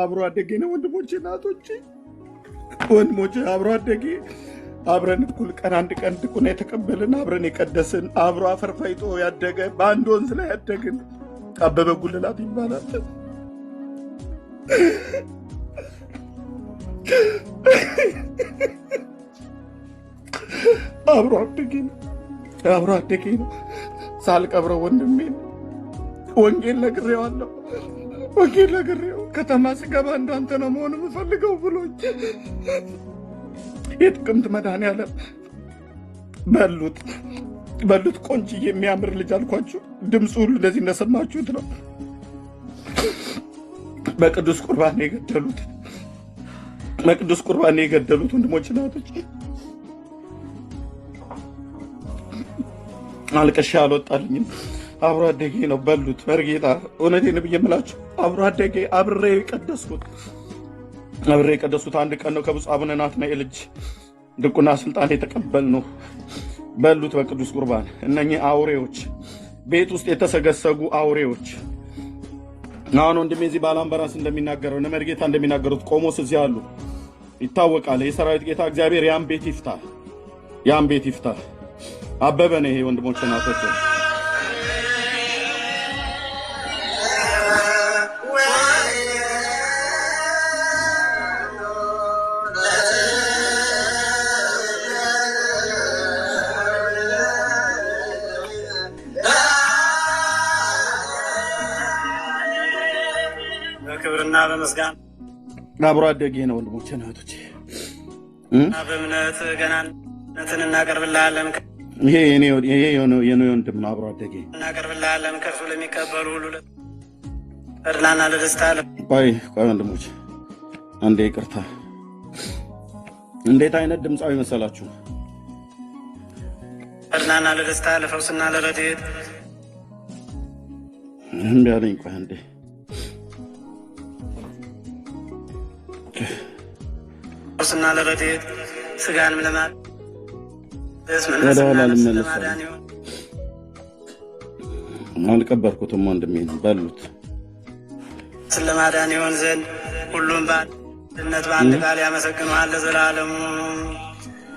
አብሮ አደጌ ነው። ወንድሞቼ እናቶቼ፣ ወንድሞቼ አብሮ አደጌ አብረን እኩል ቀን አንድ ቀን ድቁና የተቀበልን አብረን የቀደስን አብሮ አፈርፋይጦ ያደገ በአንድ ወንዝ ላይ ያደግን አበበ ጉልላት ይባላል። አብሮ አደጌ ነው። ሳልቀብረው ወንድሜ ወንጌል ነግሬዋለሁ። ከተማ ስገባ እንዳንተ ነው መሆን የምፈልገው ብሎኝ የጥቅምት መድኃኔዓለም በሉት ቆንጆ የሚያምር ልጅ አልኳችሁ። ድምፁ ሁሉ እንደዚህ እንደሰማችሁት ነው። በቅዱስ ቁርባን የገደሉት ወንድሞች እናቶች፣ አልቀሻ አልወጣልኝም። አብሮ አደጌ ነው። በሉት በርጌታ እውነቴን ብዬ የምላችሁ አብሮ አደጌ አብሬ የቀደሱት አንድ ቀን ነው። ከብፁዕ አቡነ ናትናኤል እጅ ድቁና ስልጣን የተቀበልነው። በሉት በቅዱስ ቁርባን። እነኚህ አውሬዎች፣ ቤት ውስጥ የተሰገሰጉ አውሬዎች። አሁን ወንድሜ እዚህ ባላምበራስ እንደሚናገረው እነ መርጌታ እንደሚናገሩት ቆሞስ እዚህ አሉ፣ ይታወቃል። የሰራዊት ጌታ እግዚአብሔር ያን ቤት ይፍታ። አበበ ነው ይሄ ወንድሞች እናቶች። በክብርና በመስጋና አብሮ አደጌ ነው ወንድሞቼ እናቶቼ። በእምነት ገናነትን እናቀርብልሃለን። ይሄ የኔ ወንድም ነው። አብሮ አደጌ እናቀርብልሃለን። ከእርሱ ለሚቀበሉ ሁሉ ለተድላና ለደስታ። ቆይ ወንድሞች አንዴ ይቅርታ። እንዴት አይነት ድምፃዊ መሰላችሁ? ተድላና ለደስታ፣ ለፈውስና ለረድኤት እምቢ አለኝ። ቆይ አንዴ ፈውስና ለረድኤት ስጋንም ለማዳን አልቀበርኩትም ወንድሜ ነው። በሉት ስለማዳን ይሆን ዘንድ ሁሉም በአንድነት በአንድ ቃል ያመሰግኑሃል ለዘላለሙ።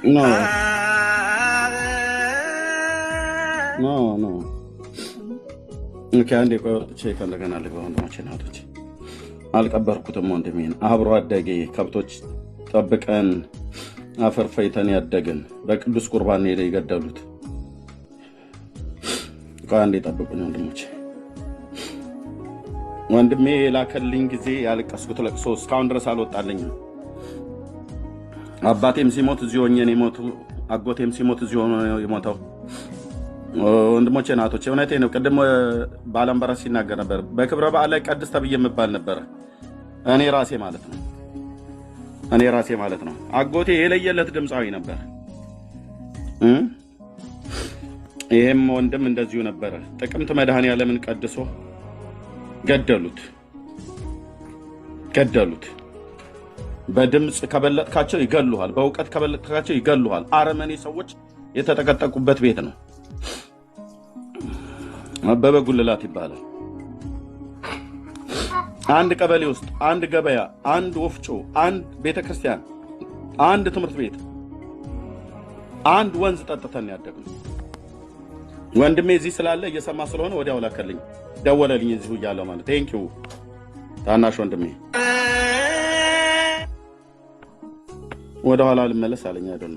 ኖ አንዴ ቆይ ወጥቼ ከእንደገና ልግባ። ወንድሞቼ እናቶች አልቀበርኩትም ወንድሜ ነው። አብሮ አደጌ ከብቶች ጠብቀን አፈር ፈይተን ያደግን በቅዱስ ቁርባን ሄደው የገደሉት። አንዴ ጠብቁኝ ወንድሞቼ። ወንድሜ የላከልኝ ጊዜ ያለቀስኩት ለቅሶ እስካሁን ድረስ አልወጣልኝም። አባቴም ሲሞት እዚሁ ሆኜ ነው የሞተው። አጎቴም ሲሞት እዚሁ ሆኖ ነው የሞተው። ወንድሞቼ እናቶቼ እውነቴን ነው። ቅድም ባላምበራስ ሲናገር ነበር። በክብረ በዓል ላይ ቀድስ ተብዬ የምባል ነበረ። እኔ ራሴ ማለት ነው። አጎቴ የለየለት ድምፃዊ ነበር። ይሄም ወንድም እንደዚሁ ነበረ። ጥቅምት መድኃኔዓለምን ቀድሶ ገደሉት። በድምፅ ከበለጥካቸው ይገሉሃል፣ በእውቀት ከበለጥካቸው ይገሉሃል። አረመኔ ሰዎች የተጠቀጠቁበት ቤት ነው። አበበ ጉልላት ይባላል። አንድ ቀበሌ ውስጥ አንድ ገበያ፣ አንድ ወፍጮ፣ አንድ ቤተክርስቲያን፣ አንድ ትምህርት ቤት፣ አንድ ወንዝ ጠጥተን ያደግነው። ወንድሜ እዚህ ስላለ እየሰማ ስለሆነ ወዲያው ላከልኝ፣ ደወለልኝ እዚሁ እያለ ማለት ቴንኪው ታናሽ ወንድሜ። ወደ ኋላ ልመለስ አለኝ አይደል?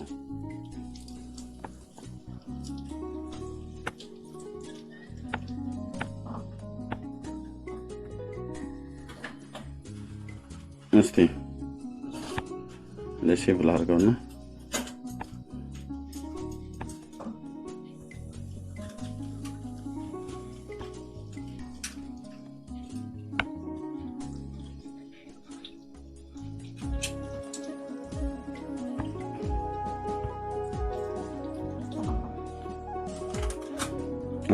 እስቲ ለሴቭ ላድርገውና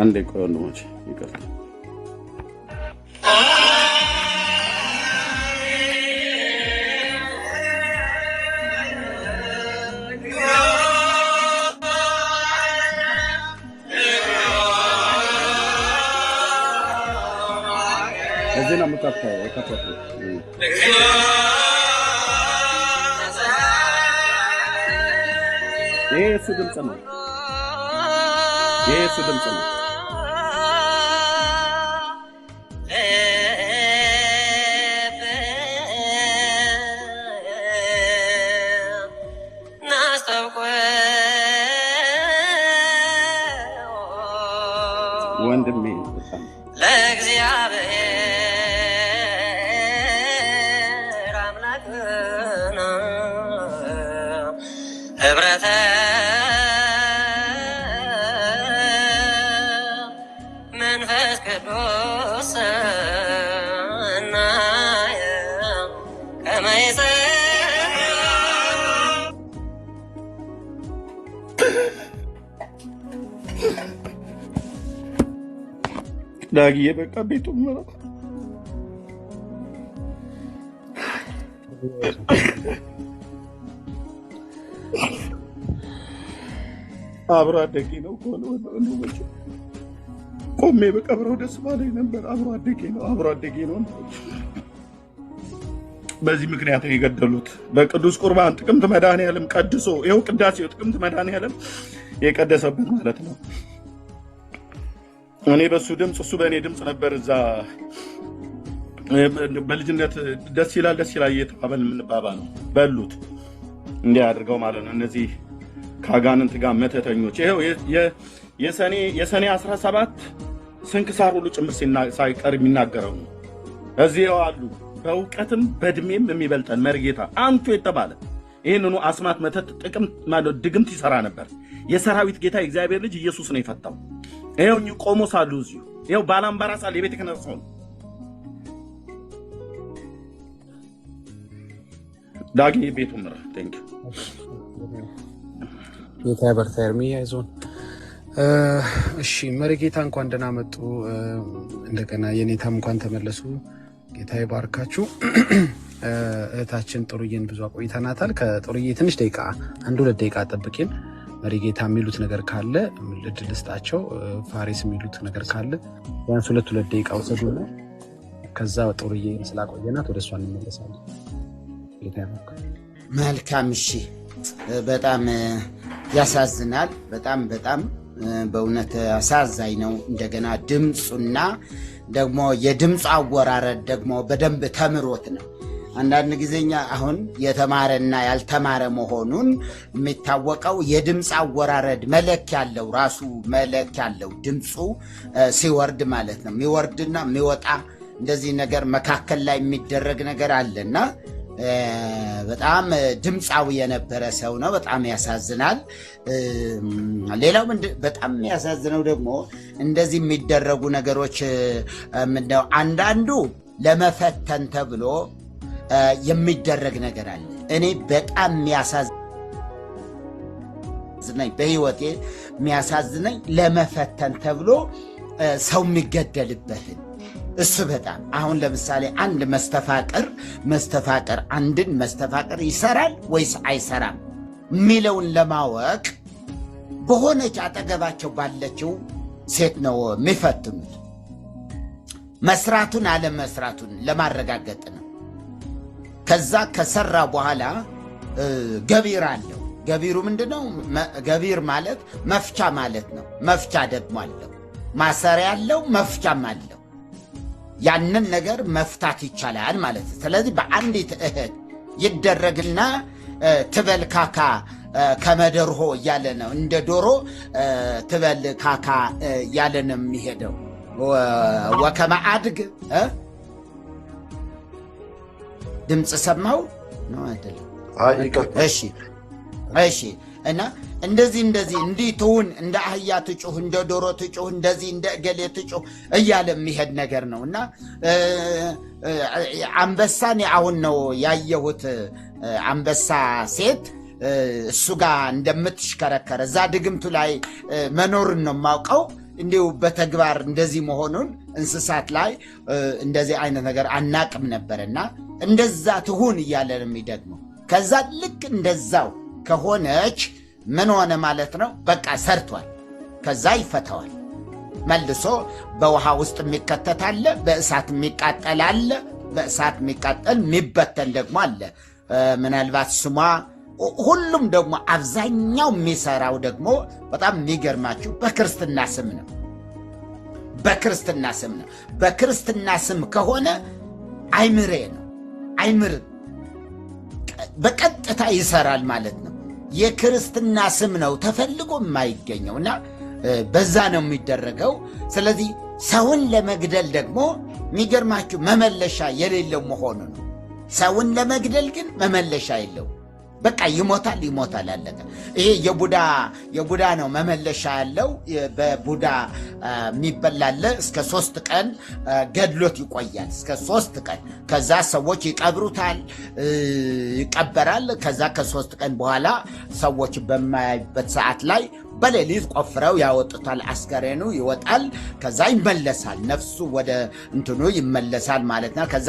አንዴ ቆይ ወንድሞቼ ይቅርታ። ዜና መካፈል የሱ ድምጽ ነው። የሱ ድምጽ ነው። ወንድሜ ለእግዚአብሔር አምላክና ህብረተ መንፈስ ቅዱስ እናየ ከመይሰ ዳጊዬ በቃ ቤቱን ምራ። አብሮ አደጌ ነው ወንድሞች፣ ቆሜ በቀብረው ደስ ባለኝ ነበር። አብሮ አደጌ ነው። በዚህ ምክንያት ነው የገደሉት። በቅዱስ ቁርባን ጥቅምት መድኃኔዓለም ቀድሶ ይኸው ቅዳሴው ጥቅምት መድኃኔዓለም የቀደሰበት ማለት ነው። እኔ በሱ ድምፅ እሱ በእኔ ድምፅ ነበር እዛ በልጅነት ደስ ይላል እየተባባል የምንባባለው። በሉት እንዲህ አድርገው ማለት ነው። እነዚህ ከአጋንንት ጋር መተተኞች ይኸው የሰኔ 17 ስንክሳር ሁሉ ጭምር ሳይቀር የሚናገረው ነው። እዚህ አሉ። በእውቀትም በእድሜም የሚበልጠን መርጌታ አንቱ የተባለ ይህንኑ አስማት መተት ድግምት ይሰራ ነበር። የሰራዊት ጌታ የእግዚአብሔር ልጅ ኢየሱስ ነው የፈታው። ይኸው ቆሞ ሳሉ እዚሁ ይኸው ባላምባራስ አለ የቤተ ክህነት ሰው ነው። ዳጊ ቤቱ ምራ ቴንክ ጌታ በርታ ኤርሚያ አይዞን። እሺ መሪጌታ እንኳን ደህና መጡ። እንደገና የኔታም እንኳን ተመለሱ። ጌታ ይባርካችሁ። እህታችን ጥሩዬን ብዙ አቆይተናታል። ከጥሩዬ ትንሽ ደቂቃ 1-2 ደቂቃ ጠብቂን። መሪጌታ የሚሉት ነገር ካለ እድል ልስጣቸው። ፋሪስ የሚሉት ነገር ካለ ቢያንስ 2 ደቂቃ ወሰዱና ከዛ ጥሩዬ ስላቆየናት ወደ እሷ እንመለሳለን። ጌታ ይባርካችሁ። መልካም እሺ። በጣም ያሳዝናል። በጣም በእውነት አሳዛኝ ነው። እንደገና ድምፁና ደግሞ የድምፁ አወራረድ ደግሞ በደንብ ተምሮት ነው። አንዳንድ ጊዜኛ አሁን የተማረና ያልተማረ መሆኑን የሚታወቀው የድምፅ አወራረድ መለኪያ አለው። ራሱ መለኪያ አለው። ድምፁ ሲወርድ ማለት ነው። የሚወርድና የሚወጣ እንደዚህ ነገር መካከል ላይ የሚደረግ ነገር አለና በጣም ድምፃዊ የነበረ ሰው ነው። በጣም ያሳዝናል። ሌላው በጣም የሚያሳዝነው ደግሞ እንደዚህ የሚደረጉ ነገሮች ምንድነው አንዳንዱ ለመፈተን ተብሎ የሚደረግ ነገር አለ። እኔ በጣም የሚያሳዝነኝ በህይወቴ የሚያሳዝነኝ ለመፈተን ተብሎ ሰው የሚገደልበትን እሱ በጣም አሁን ለምሳሌ አንድ መስተፋቅር አንድን መስተፋቅር ይሰራል ወይስ አይሰራም የሚለውን ለማወቅ በሆነች አጠገባቸው ባለችው ሴት ነው የሚፈትኑት። መስራቱን አለመስራቱን ለማረጋገጥ ነው። ከዛ ከሰራ በኋላ ገቢር አለው። ገቢሩ ምንድነው? ገቢር ማለት መፍቻ ማለት ነው። መፍቻ ደግሞ አለው። ማሰሪያ አለው፣ መፍቻም አለው። ያንን ነገር መፍታት ይቻላል ማለት ነው። ስለዚህ በአንዲት እህት ይደረግና ትበልካካ ከመደርሆ እያለ ነው። እንደ ዶሮ ትበልካካ እያለ ነው የሚሄደው። ወከመ አድግ ድምፅ ሰማው ነው አይደለም? እሺ እና እንደዚህ እንዲህ ትሁን፣ እንደ አህያ ትጩህ፣ እንደ ዶሮ ትጩህ፣ እንደዚህ እንደ እገሌ ትጩህ እያለ የሚሄድ ነገር ነው። እና አንበሳን አሁን ነው ያየሁት። አንበሳ ሴት እሱ ጋር እንደምትሽከረከረ እዛ ድግምቱ ላይ መኖርን ነው የማውቀው። እንዲሁ በተግባር እንደዚህ መሆኑን እንስሳት ላይ እንደዚህ አይነት ነገር አናቅም ነበርና እንደዛ ትሁን እያለ ነው የሚደግመው። ከዛ ልክ እንደዛው ከሆነች ምን ሆነ ማለት ነው? በቃ ሰርቷል። ከዛ ይፈታዋል። መልሶ በውሃ ውስጥ የሚከተት አለ፣ በእሳት የሚቃጠል አለ፣ በእሳት የሚቃጠል የሚበተን ደግሞ አለ። ምናልባት ስሟ ሁሉም ደግሞ አብዛኛው የሚሰራው ደግሞ በጣም የሚገርማችሁ በክርስትና ስም ነው። በክርስትና ስም ነው። በክርስትና ስም ከሆነ አይምሬ ነው፣ አይምርም፣ በቀጥታ ይሰራል ማለት ነው። የክርስትና ስም ነው ተፈልጎ የማይገኘው እና በዛ ነው የሚደረገው። ስለዚህ ሰውን ለመግደል ደግሞ የሚገርማችሁ መመለሻ የሌለው መሆኑ ነው። ሰውን ለመግደል ግን መመለሻ የለው። በቃ ይሞታል፣ ይሞታል፣ አለቀ። ይሄ የቡዳ ነው መመለሻ ያለው። በቡዳ የሚበላለ እስከ 3 ቀን ገድሎት ይቆያል፣ እስከ 3 ቀን። ከዛ ሰዎች ይቀብሩታል፣ ይቀበራል። ከዛ ከ3 ቀን በኋላ ሰዎች በማያዩበት ሰዓት ላይ በሌሊት ቆፍረው ያወጡታል። አስከሬኑ ይወጣል። ከዛ ይመለሳል፣ ነፍሱ ወደ እንትኑ ይመለሳል ማለት ነው። ከዛ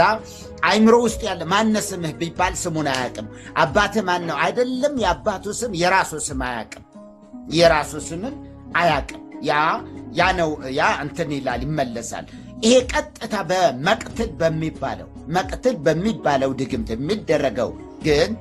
አይምሮ ውስጥ ያለ ማነ ስምህ ቢባል ስሙን አያውቅም። አባትህ ማን ነው አይደለም፣ የአባቱ ስም የራሱ ስም አያውቅም፣ የራሱ ስምን አያውቅም። ያ ነው ያ እንትን ይላል፣ ይመለሳል። ይሄ ቀጥታ መቅትል በሚባለው ድግምት የሚደረገው ግን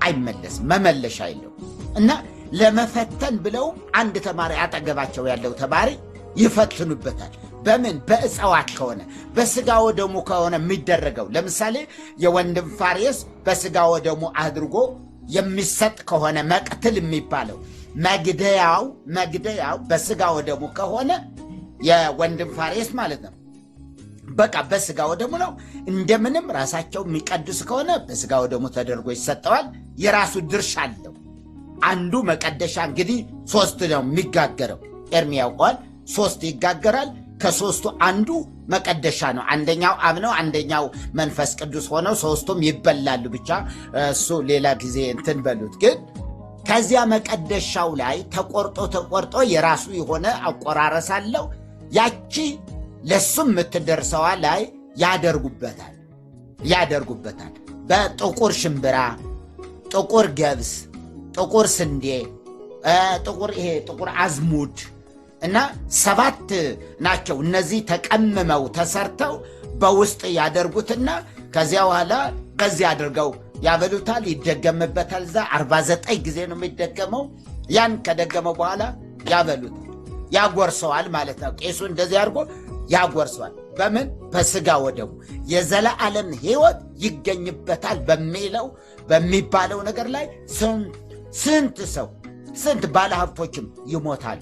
አይመለስም፣ መመለሻ የለው እና ለመፈተን ብለው አንድ ተማሪ አጠገባቸው ያለው ተማሪ ይፈትኑበታል። በምን? በእጽዋት ከሆነ በስጋ ወደሙ ከሆነ የሚደረገው ለምሳሌ የወንድም ፋሬስ በስጋ ወደሙ አድርጎ የሚሰጥ ከሆነ መቅትል የሚባለው መግደያው በስጋ ወደሙ ከሆነ የወንድም ፋሬስ ማለት ነው። በቃ በስጋ ወደሙ ነው። እንደምንም ራሳቸው የሚቀድስ ከሆነ በስጋ ወደሙ ተደርጎ ይሰጠዋል። የራሱ ድርሻ አለው። አንዱ መቀደሻ እንግዲህ 3 ነው የሚጋገረው። ኤርሚ ያውቀዋል። 3 ይጋገራል። ከ3ቱ አንዱ መቀደሻ ነው። አንደኛው አብ ነው፣ አንደኛው መንፈስ ቅዱስ ሆነው 3ቱም ይበላሉ። ብቻ እሱ ሌላ ጊዜ እንትን በሉት። ግን ከዚያ መቀደሻው ላይ ተቆርጦ የራሱ የሆነ አቆራረስ አለው። ያቺ ለሱም የምትደርሰዋ ላይ ያደርጉበታል። በጥቁር ሽምብራ፣ ጥቁር ገብስ፣ ጥቁር ስንዴ፣ ጥቁር አዝሙድ እና 7 ናቸው። እነዚህ ተቀምመው ተሰርተው በውስጥ ያደርጉትና ከዚያ በኋላ በዚህ አድርገው ያበሉታል። ይደገምበታል። እዛ 49 ጊዜ ነው የሚደገመው። ያን ከደገመው በኋላ ያበሉታል፣ ያጎርሰዋል ማለት ነው። ቄሱ እንደዚህ አድርጎ ያጎርሰዋል። በምን? በስጋ ወደሙ የዘላለም ሕይወት ይገኝበታል በሚባለው ነገር ላይ ስንት ባለሀብቶችም ይሞታሉ።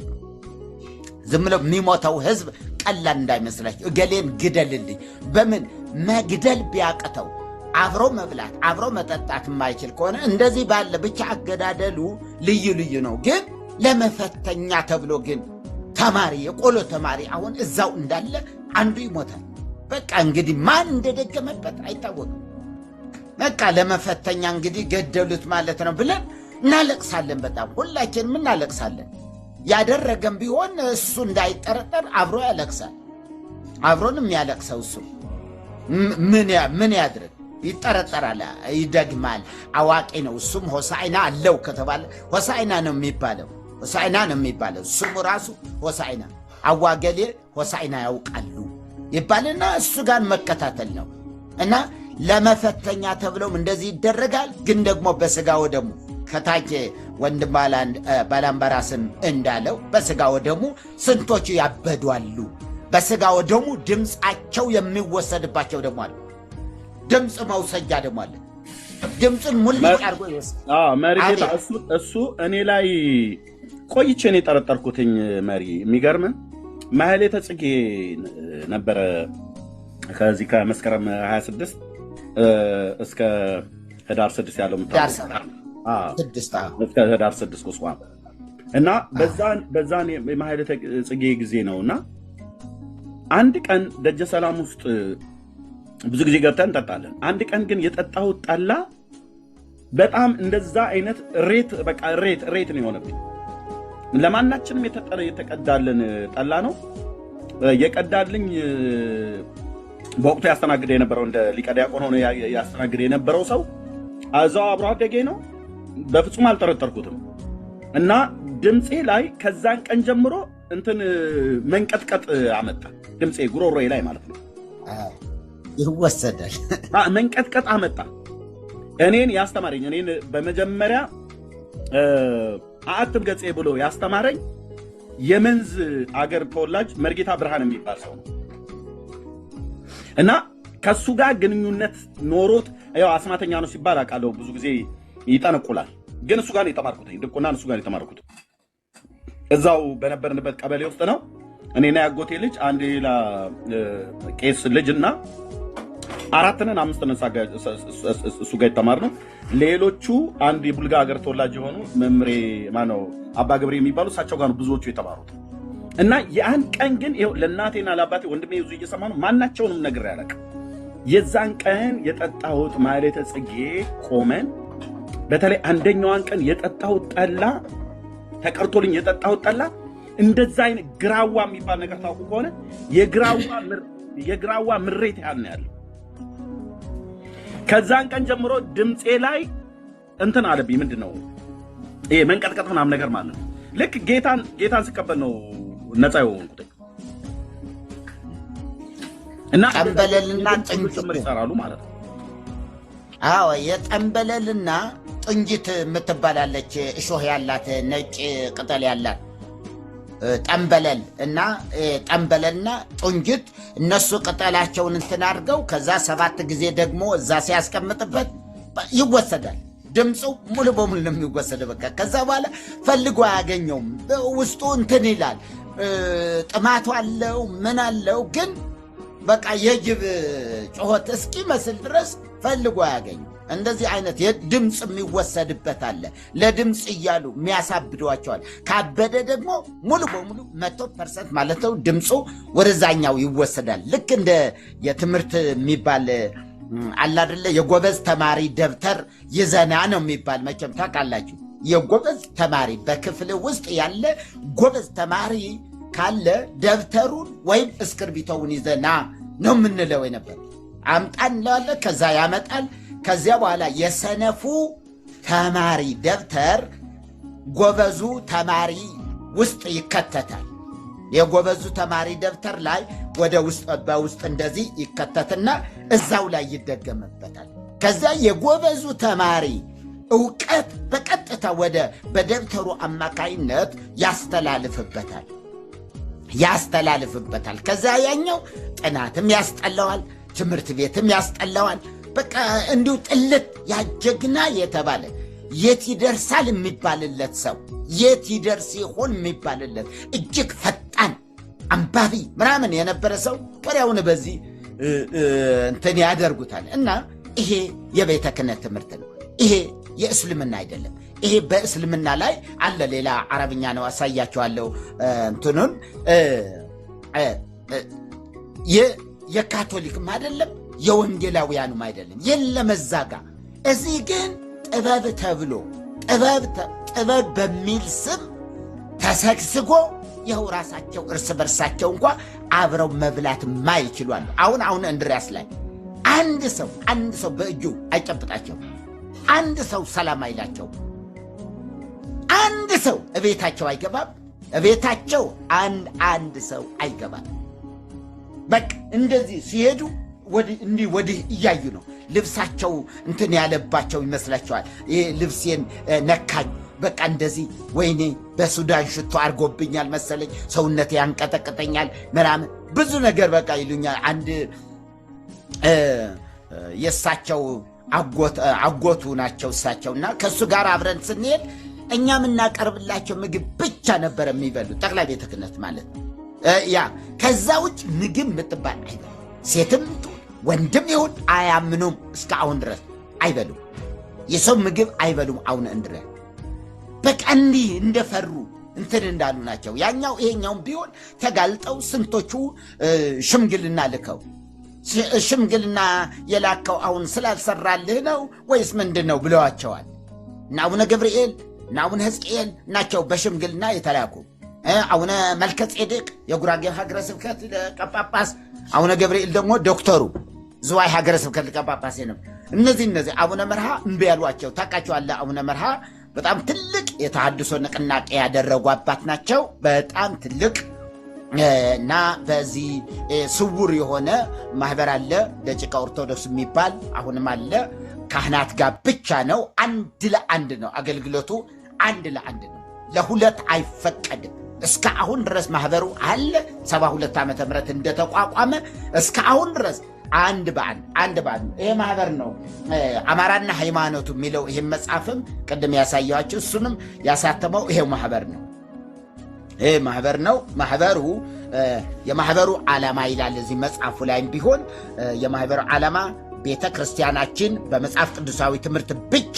ዝም ብሎ የሚሞተው ህዝብ ቀላል እንዳይመስላችሁ። እገሌን ግደልልኝ። በምን? መግደል ቢያቅተው አብሮ መብላት አብሮ መጠጣት የማይችል ከሆነ እንደዚህ ባለ ብቻ አገዳደሉ ልዩ ነው። ግን ለመፈተኛ ተብሎ ግን ተማሪ የቆሎ ተማሪ አሁን እዛው እንዳለ አንዱ ይሞታል። በቃ እንግዲህ ማን እንደደገመበት አይታወቅም። በቃ ለመፈተኛ እንግዲህ ገደሉት ማለት ነው ብለን እናለቅሳለን። በጣም ሁላችንም እናለቅሳለን። ያደረገም ቢሆን እሱ እንዳይጠረጠር አብሮ ያለቅሳል። አብሮንም ያለቅሰው እሱ ምን ያድርግ? ይጠረጠራል፣ ይደግማል። አዋቂ ነው። እሱም ሆሳዕና አለው ከተባለ ሆሳዕና ነው የሚባለው። ስሙ ራሱ ሆሳዕና። አዋገሌ ሆሳዕና ያውቃሉ ይባልና እሱ ጋር መከታተል ነው እና ለመፈተኛ ተብሎም እንደዚህ ይደረጋል። ግን ደግሞ በስጋ ወደሙ ከታች ወንድም ባላምባራስም እንዳለው በስጋ ወደሙ ስንቶቹ ያበዷሉ። በስጋ ወደሙ ድምፃቸው የሚወሰድባቸው ደግሞ አለ። ድምፅ መውሰጃ ደግሞ አለ። ድምፅን ሙልጭ አድርጎ ይወስዳል። መሪጌታ እሱ እኔ ላይ ቆይቼ ነው የጠረጠርኩትኝ። መሪ የሚገርም ማህሌተ ጽጌ ነበረ ከዚህ ከመስከረም 26 እስከ ህዳር 6 ያለው እስከ ህዳር 6 ቁስቋም እና በዛን የማህሌተ ጽጌ ጊዜ ነውና አንድ ቀን ደጀ ሰላም ውስጥ ብዙ ጊዜ ገብተን እንጠጣለን። አንድ ቀን ግን የጠጣሁት ጠላ በጣም እንደዛ አይነት ሬት ነው የሆነብኝ። ለማናችንም የተቀዳልን ጠላ ነው የቀዳልኝ። በወቅቱ ያስተናግድ የነበረው እንደ ሊቀ ዲያቆን ሆኖ ያስተናግድ የነበረው ሰው እዛው አብሮ አደጌ ነው። በፍጹም አልጠረጠርኩትም እና ድምፄ ላይ ከዛን ቀን ጀምሮ እንትን መንቀጥቀጥ አመጣ። ድምፄ ጉሮሮዬ ላይ ማለት ነው ይወሰዳል። መንቀጥቀጥ አመጣ። እኔን ያስተማረኝ እኔን በመጀመሪያ አአትም ገጼ ብሎ ያስተማረኝ የመንዝ አገር ተወላጅ መርጌታ ብርሃን የሚባል ሰው ነው እና ከሱ ጋር ግንኙነት ኖሮት ያው አስማተኛ ነው ሲባል አውቃለሁ። ብዙ ጊዜ ይጠነቁላል። ግን እሱ ጋር ነው የተማርኩት። ድቁና እሱ ጋር ነው የተማርኩት። እዛው በነበርንበት ቀበሌ ውስጥ ነው። እኔና ያጎቴ ልጅ አንድ ሌላ ቄስ ልጅና 4 ነን 5 ነን እሱ ጋር የተማርነው። ሌሎቹ አንድ የቡልጋ ሀገር ተወላጅ የሆኑ መምሬ ማነው አባ ገብሬ የሚባሉ እሳቸው ጋር ነው ብዙዎቹ የተማሩት። እና ያን ቀን ግን ይኸው ለእናቴና ለአባቴ ወንድሜ ይዙ እየሰማ ነው ማናቸውንም ነገር ያለቀ የዛን ቀን የጠጣሁት ማለተ ጽጌ ቆመን በተለይ አንደኛዋን ቀን የጠጣሁት ጠላ ተቀርቶልኝ የጠጣሁት ጠላ እንደዛ አይነት ግራዋ የሚባል ነገር ታውቁ ከሆነ የግራዋ ምሬት ያለ ያለው ከዛን ቀን ጀምሮ ድምጼ ላይ እንትን አለብኝ። ምንድነው ይሄ መንቀጥቀጥ ምናምን ነገር ማለት ነው። ልክ ጌታን ስቀበል ነው ነፃ የሆንኩት። እና ጠንበለልና ጥንጅት ይሰራሉ ማለት ነው። አዎ የጠንበለልና ጥንጅት የምትባላለች እሾህ ያላት ነጭ ቅጠል ያላት ጠንበለል እና ጠንበለልና ጥንጅት እነሱ ቅጠላቸውን እንትን አድርገው ከዛ 7 ጊዜ ደግሞ እዛ ሲያስቀምጥበት ይወሰዳል። ድምፁ ሙሉ በሙሉ ነው የሚወሰደው። በቃ ከዛ በኋላ ፈልጎ አያገኘውም። ውስጡ እንትን ይላል። ጥማቱ አለው ምን አለው ግን በቃ የጅብ ጮኸት እስኪመስል ድረስ ፈልጎ አያገኘው። እንደዚህ አይነት ድምፅ የሚወሰድበት አለ። ለድምፅ እያሉ የሚያሳብዷቸዋል። ካበደ ደግሞ ሙሉ በሙሉ 100% ማለት ነው ድምፁ ወደዛኛው ይወሰዳል። ልክ እንደ የትምህርት የሚባል አለ አይደለ? የጎበዝ ተማሪ ደብተር ይዘና ነው የሚባል መቼም ታውቃላችሁ። የጎበዝ ተማሪ በክፍል ውስጥ ያለ ጎበዝ ተማሪ ካለ ደብተሩን ወይም እስክርቢቶውን ይዘና ነው የምንለው ነበር። አምጣ እንለዋለን፣ ከዛ ያመጣል። ከዚያ በኋላ የሰነፉ ተማሪ ደብተር ጎበዙ ተማሪ ውስጥ ይከተታል። የጎበዙ ተማሪ ደብተር ላይ ወደ ውስጥ በውስጥ እንደዚህ ይከተትና እዛው ላይ ይደገምበታል። ከዚያ የጎበዙ ተማሪ ዕውቀት በቀጥታ ወደ በደብተሩ አማካይነት ያስተላልፍበታል። ከዚያ ያኛው ጥናትም ያስጠላዋል፣ ትምህርት ቤትም ያስጠላዋል። በቃ እንዲሁ ጥልት ያጀግና የተባለ የት ይደርሳል የሚባልለት ሰው የት ይደርስ ይሆን የሚባልለት እጅግ ፈጣን አንባቢ ምናምን የነበረ ሰው ወዲያውን በዚህ እንትን ያደርጉታል። እና ይሄ የቤተ ክህነት ትምህርት ነው። ይሄ የእስልምና አይደለም። ይሄ በእስልምና ላይ አለ። ሌላ አረብኛ ነው፣ አሳያቸዋለሁ። እንትኑን የካቶሊክም አይደለም የወንጌላውያኑም አይደለም። የለም እዛ ጋ። እዚህ ግን ጥበብ ተብሎ ጥበብ በሚል ስም ተሰግስጎ ይኸው ራሳቸው እርስ በርሳቸው እንኳ አብረው መብላት ማይችሏል። አሁን እንድሪያስ ላይ አንድ ሰው በእጁ አይጨብጣቸው፣ አንድ ሰው ሰላም አይላቸው፣ አንድ ሰው እቤታቸው አይገባም፣ እቤታቸው አንድ ሰው አይገባም። በቃ እንደዚህ ሲሄዱ እንዲህ ወዲህ እያዩ ነው። ልብሳቸው እንትን ያለባቸው ይመስላቸዋል። ይሄ ልብሴን ነካኝ፣ በቃ እንደዚህ ወይኔ በሱዳን ሽቶ አድርጎብኛል መሰለኝ፣ ሰውነቴ ያንቀጠቅጠኛል ምናምን ብዙ ነገር በቃ ይሉኛል። አንድ የእሳቸው አጎቱ ናቸው እሳቸው እና ከእሱ ጋር አብረን ስንሄድ እኛ የምናቀርብላቸው ምግብ ብቻ ነበር የሚበሉት፣ ጠቅላይ ቤተ ክህነት ማለት ነው። ያ ከዛ ውጭ ምግብ ምትባል አይበሉም። ሴትም ወንድም ይሁን አያምኑም። እስከ አሁን ድረስ አይበሉም። የሰው ምግብ አይበሉም። አሁን እንድረስ በቃ እንዲህ እንደፈሩ እንትን እንዳሉ ናቸው። ያኛው ይሄኛውም ቢሆን ተጋልጠው ስንቶቹ ሽምግልና ልከው ሽምግልና የላከው አሁን ስላልሰራልህ ነው ወይስ ምንድን ነው ብለዋቸዋል። እና አቡነ ገብርኤል እና አቡነ ሕዝቅኤል ናቸው በሽምግልና የተላኩ። አቡነ መልከ ጼዴቅ የጉራጌ ሀገረ ስብከት ሊቀ ጳጳስ፣ አቡነ ገብርኤል ደግሞ ዶክተሩ ዝዋይ ሀገረ ስብከት ሊቀ ጳጳስ ነው። እነዚህ አቡነ መርሃ እምቢ ያሏቸው ታውቃቸዋለህ። አቡነ መርሃ በጣም ትልቅ የተሐድሶ ንቅናቄ ያደረጉ አባት ናቸው። በጣም ትልቅ እና በዚህ ስውር የሆነ ማህበር አለ፣ ደቂቀ ኦርቶዶክስ የሚባል አሁንም አለ። ካህናት ጋር ብቻ ነው። አንድ ለአንድ ነው አገልግሎቱ፣ አንድ ለአንድ ነው። ለሁለት አይፈቀድም። እስከ አሁን ድረስ ማህበሩ አለ። 72 ዓመተ ምህረት እንደተቋቋመ እስከ አሁን ድረስ አንድ በአንድ ይሄ ማህበር ነው። አማራና ሃይማኖቱ የሚለው ይሄ መጽሐፍም ቅድም ያሳየኋቸው እሱንም ያሳተመው ይሄው ማህበር ነው። ይሄ ማህበር ነው። ማህበሩ የማህበሩ ዓላማ ይላል እዚህ መጽሐፉ ላይም ቢሆን የማህበሩ ዓላማ ቤተ ክርስቲያናችን በመጽሐፍ ቅዱሳዊ ትምህርት ብቻ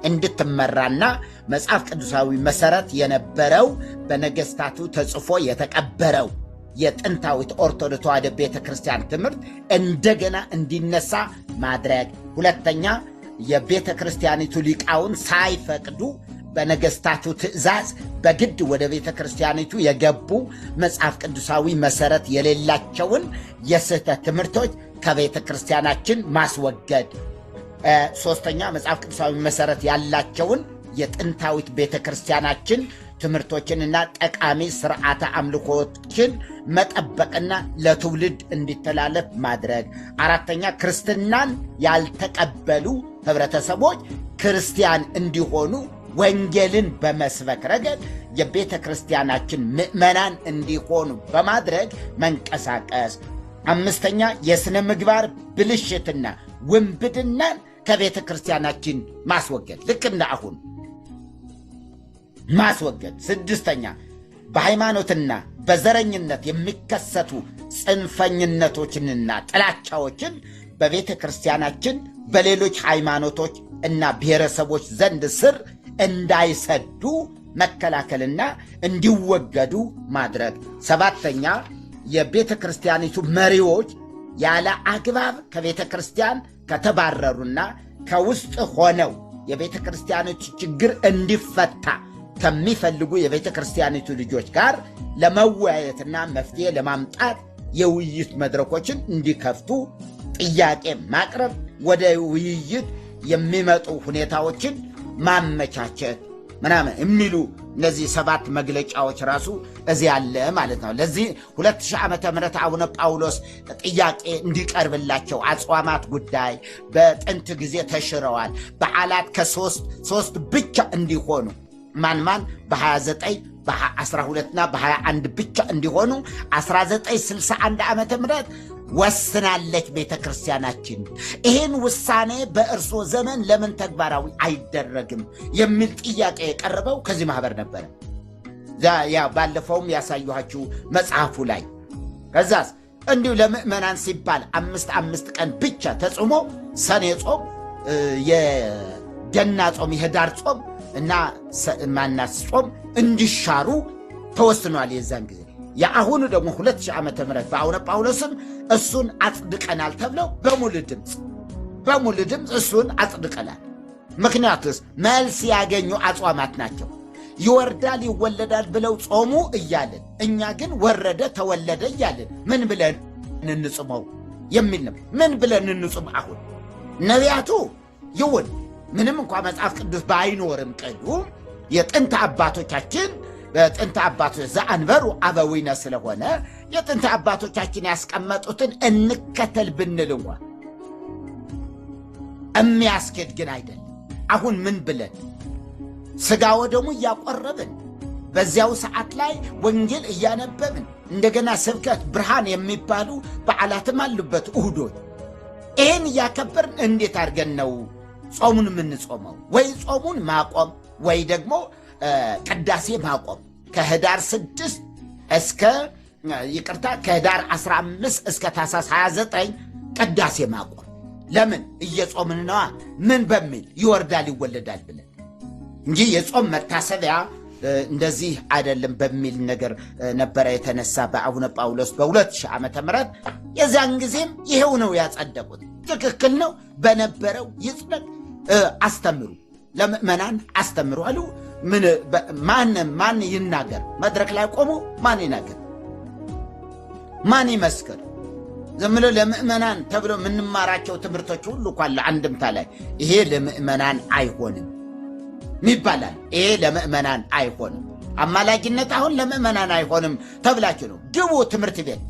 እንድትመራና መጽሐፍ ቅዱሳዊ መሰረት የነበረው በነገስታቱ ተጽፎ የተቀበረው የጥንታዊት ኦርቶዶክስ ተዋሕዶ ቤተ ክርስቲያን ትምህርት እንደገና እንዲነሳ ማድረግ። ሁለተኛ የቤተ ክርስቲያኒቱ ሊቃውን ሳይፈቅዱ በነገስታቱ ትእዛዝ በግድ ወደ ቤተ ክርስቲያኒቱ የገቡ መጽሐፍ ቅዱሳዊ መሰረት የሌላቸውን የስህተት ትምህርቶች ከቤተ ክርስቲያናችን ማስወገድ። ሶስተኛ መጽሐፍ ቅዱሳዊ መሰረት ያላቸውን የጥንታዊት ቤተ ክርስቲያናችን ትምህርቶችንና ጠቃሚ ስርዓተ አምልኮችን መጠበቅና ለትውልድ እንዲተላለፍ ማድረግ። አራተኛ ክርስትናን ያልተቀበሉ ህብረተሰቦች ክርስቲያን እንዲሆኑ ወንጌልን በመስበክ ረገድ የቤተ ክርስቲያናችን ምዕመናን እንዲሆኑ በማድረግ መንቀሳቀስ። አምስተኛ የሥነ ምግባር ብልሽትና ውንብድናን ከቤተ ክርስቲያናችን ማስወገድ፣ ልክ እንደ አሁን ማስወገድ። ስድስተኛ በሃይማኖትና በዘረኝነት የሚከሰቱ ጽንፈኝነቶችንና ጥላቻዎችን በቤተ ክርስቲያናችን በሌሎች ሃይማኖቶች እና ብሔረሰቦች ዘንድ ስር እንዳይሰዱ መከላከልና እንዲወገዱ ማድረግ። ሰባተኛ የቤተ ክርስቲያኒቱ መሪዎች ያለ አግባብ ከቤተ ክርስቲያን ከተባረሩና ከውስጥ ሆነው የቤተ ክርስቲያኒቱ ችግር እንዲፈታ ከሚፈልጉ የቤተ ክርስቲያኒቱ ልጆች ጋር ለመወያየትና መፍትሄ ለማምጣት የውይይት መድረኮችን እንዲከፍቱ ጥያቄ ማቅረብ፣ ወደ ውይይት የሚመጡ ሁኔታዎችን ማመቻቸት ምናምን የሚሉ እነዚህ 7 መግለጫዎች ራሱ እዚህ ያለ ማለት ነው። ለዚህ 2000 ዓመተ ምህረት አቡነ ጳውሎስ ጥያቄ እንዲቀርብላቸው አጽዋማት ጉዳይ በጥንት ጊዜ ተሽረዋል። በዓላት ከ3 ብቻ እንዲሆኑ ማን በ29 በ12ና በ21 ብቻ እንዲሆኑ 1961 ዓመተ ምህረት ወስናለች ቤተ ክርስቲያናችን። ይህን ውሳኔ በእርሶ ዘመን ለምን ተግባራዊ አይደረግም የሚል ጥያቄ የቀረበው ከዚህ ማህበር ነበረ። ያ ባለፈውም ያሳየኋችሁ መጽሐፉ ላይ። ከዛስ እንዲሁ ለምእመናን ሲባል 5 ቀን ብቻ ተጾሞ ሰኔ ጾም፣ የገና ጾም፣ የህዳር ጾም እና ማናስ ጾም እንዲሻሩ ተወስኗል የዛን ጊዜ። የአሁኑ ደግሞ 2000 ዓመተ ምህረት በአቡነ ጳውሎስም እሱን አጽድቀናል ተብለው በሙሉ ድምፅ እሱን አጽድቀናል። ምክንያቱስ መልስ ያገኙ አጽዋማት ናቸው። ይወርዳል ይወለዳል ብለው ጾሙ እያልን እኛ ግን ወረደ ተወለደ እያልን ምን ብለን እንጽመው የሚል ነው። ምን ብለን እንጽም? አሁን ነቢያቱ ይውን ምንም እንኳ መጽሐፍ ቅዱስ ባይኖርም ቅዱ የጥንት አባቶቻችን በጥንት አባቶች ዘአንበሩ አበዊነ ስለሆነ የጥንት አባቶቻችን ያስቀመጡትን እንከተል ብንል እንኳ የሚያስኬድ ግን አይደለም። አሁን ምን ብለን ሥጋ ወደሙ እያቆረብን በዚያው ሰዓት ላይ ወንጌል እያነበብን እንደገና ስብከት፣ ብርሃን የሚባሉ በዓላትም አሉበት እሁዶች። ይህን እያከበርን እንዴት አድርገን ነው ጾሙን የምንጾመው? ወይ ጾሙን ማቆም ወይ ደግሞ ቅዳሴ ማቆም። ከህዳር 6 እስከ ከህዳር 15 እስከ ታኅሳስ 29 ቅዳሴ ማቆም። ለምን? እየጾምን ነዋ። ምን በሚል ይወርዳል ይወለዳል ብለን እንጂ የጾም መታሰቢያ እንደዚህ አይደለም በሚል ነገር ነበረ የተነሳ በአቡነ ጳውሎስ በ2000 ዓመተ ምህረት። የዚያን ጊዜም ይሄው ነው ያጸደቁት። ትክክል ነው፣ በነበረው ይጽደቅ፣ አስተምሩ፣ ለምእመናን አስተምሩ አሉ። ማን ይናገር? መድረክ ላይ ቆሞ ማን ይናገር? ማን ይመስክር? ዝም ብሎ ለምእመናን ተብሎ የምንማራቸው ትምህርቶች ሁሉ እኮ አለ አንድምታ ላይ ይሄ ለምእመናን አይሆንም ይባላል። ይሄ ለምእመናን አይሆንም። አማላጅነት አሁን ለምእመናን አይሆንም ተብላችሁ ነው። ግቡ ትምህርት ቤት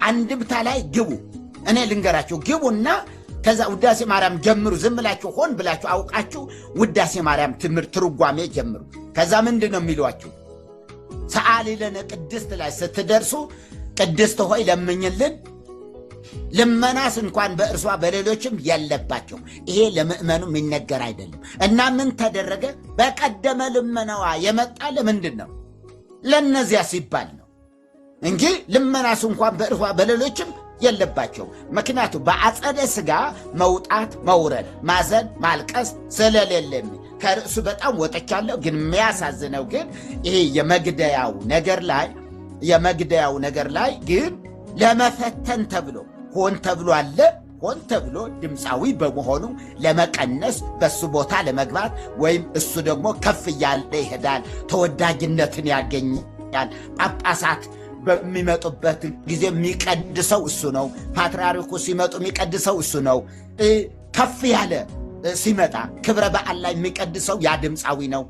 አንድምታ ላይ ግቡ። እኔ ልንገራችሁ ግቡና ከዛ ውዳሴ ማርያም ጀምሩ። ዝም ብላችሁ ሆን ብላችሁ አውቃችሁ ውዳሴ ማርያም ትምህርት ትርጓሜ ጀምሩ። ከዛ ምንድነው የሚሏችሁ? ሰዓሊ ለነ ቅድስት ላይ ስትደርሱ ቅድስት ሆይ ለምኝልን። ልመናስ እንኳን በእርሷ በሌሎችም የለባቸው። ይሄ ለምእመኑ የሚነገር አይደለም። እና ምን ተደረገ? በቀደመ ልመናዋ የመጣ ለምንድን ነው? ለነዚያ ሲባል ነው እንጂ ልመናስ እንኳን በእርሷ በሌሎችም የለባቸው። ምክንያቱም በአጸደ ሥጋ መውጣት መውረድ፣ ማዘን ማልቀስ ስለሌለም ከርዕሱ በጣም ወጥቻለሁ። ግን የሚያሳዝነው ግን ይሄ የመግደያው ነገር ላይ ግን ለመፈተን ተብሎ ሆን ተብሎ አለ። ሆን ተብሎ ድምፃዊ በመሆኑ ለመቀነስ በሱ ቦታ ለመግባት ወይም እሱ ደግሞ ከፍ እያለ ይሄዳል፣ ተወዳጅነትን ያገኛል። ጳጳሳት በሚመጡበት ጊዜ የሚቀድሰው እሱ ነው። ፓትርያርኩ ሲመጡ የሚቀድሰው እሱ ነው። ከፍ ያለ ሲመጣ ክብረ በዓል ላይ የሚቀድሰው ያ ድምፃዊ ነው።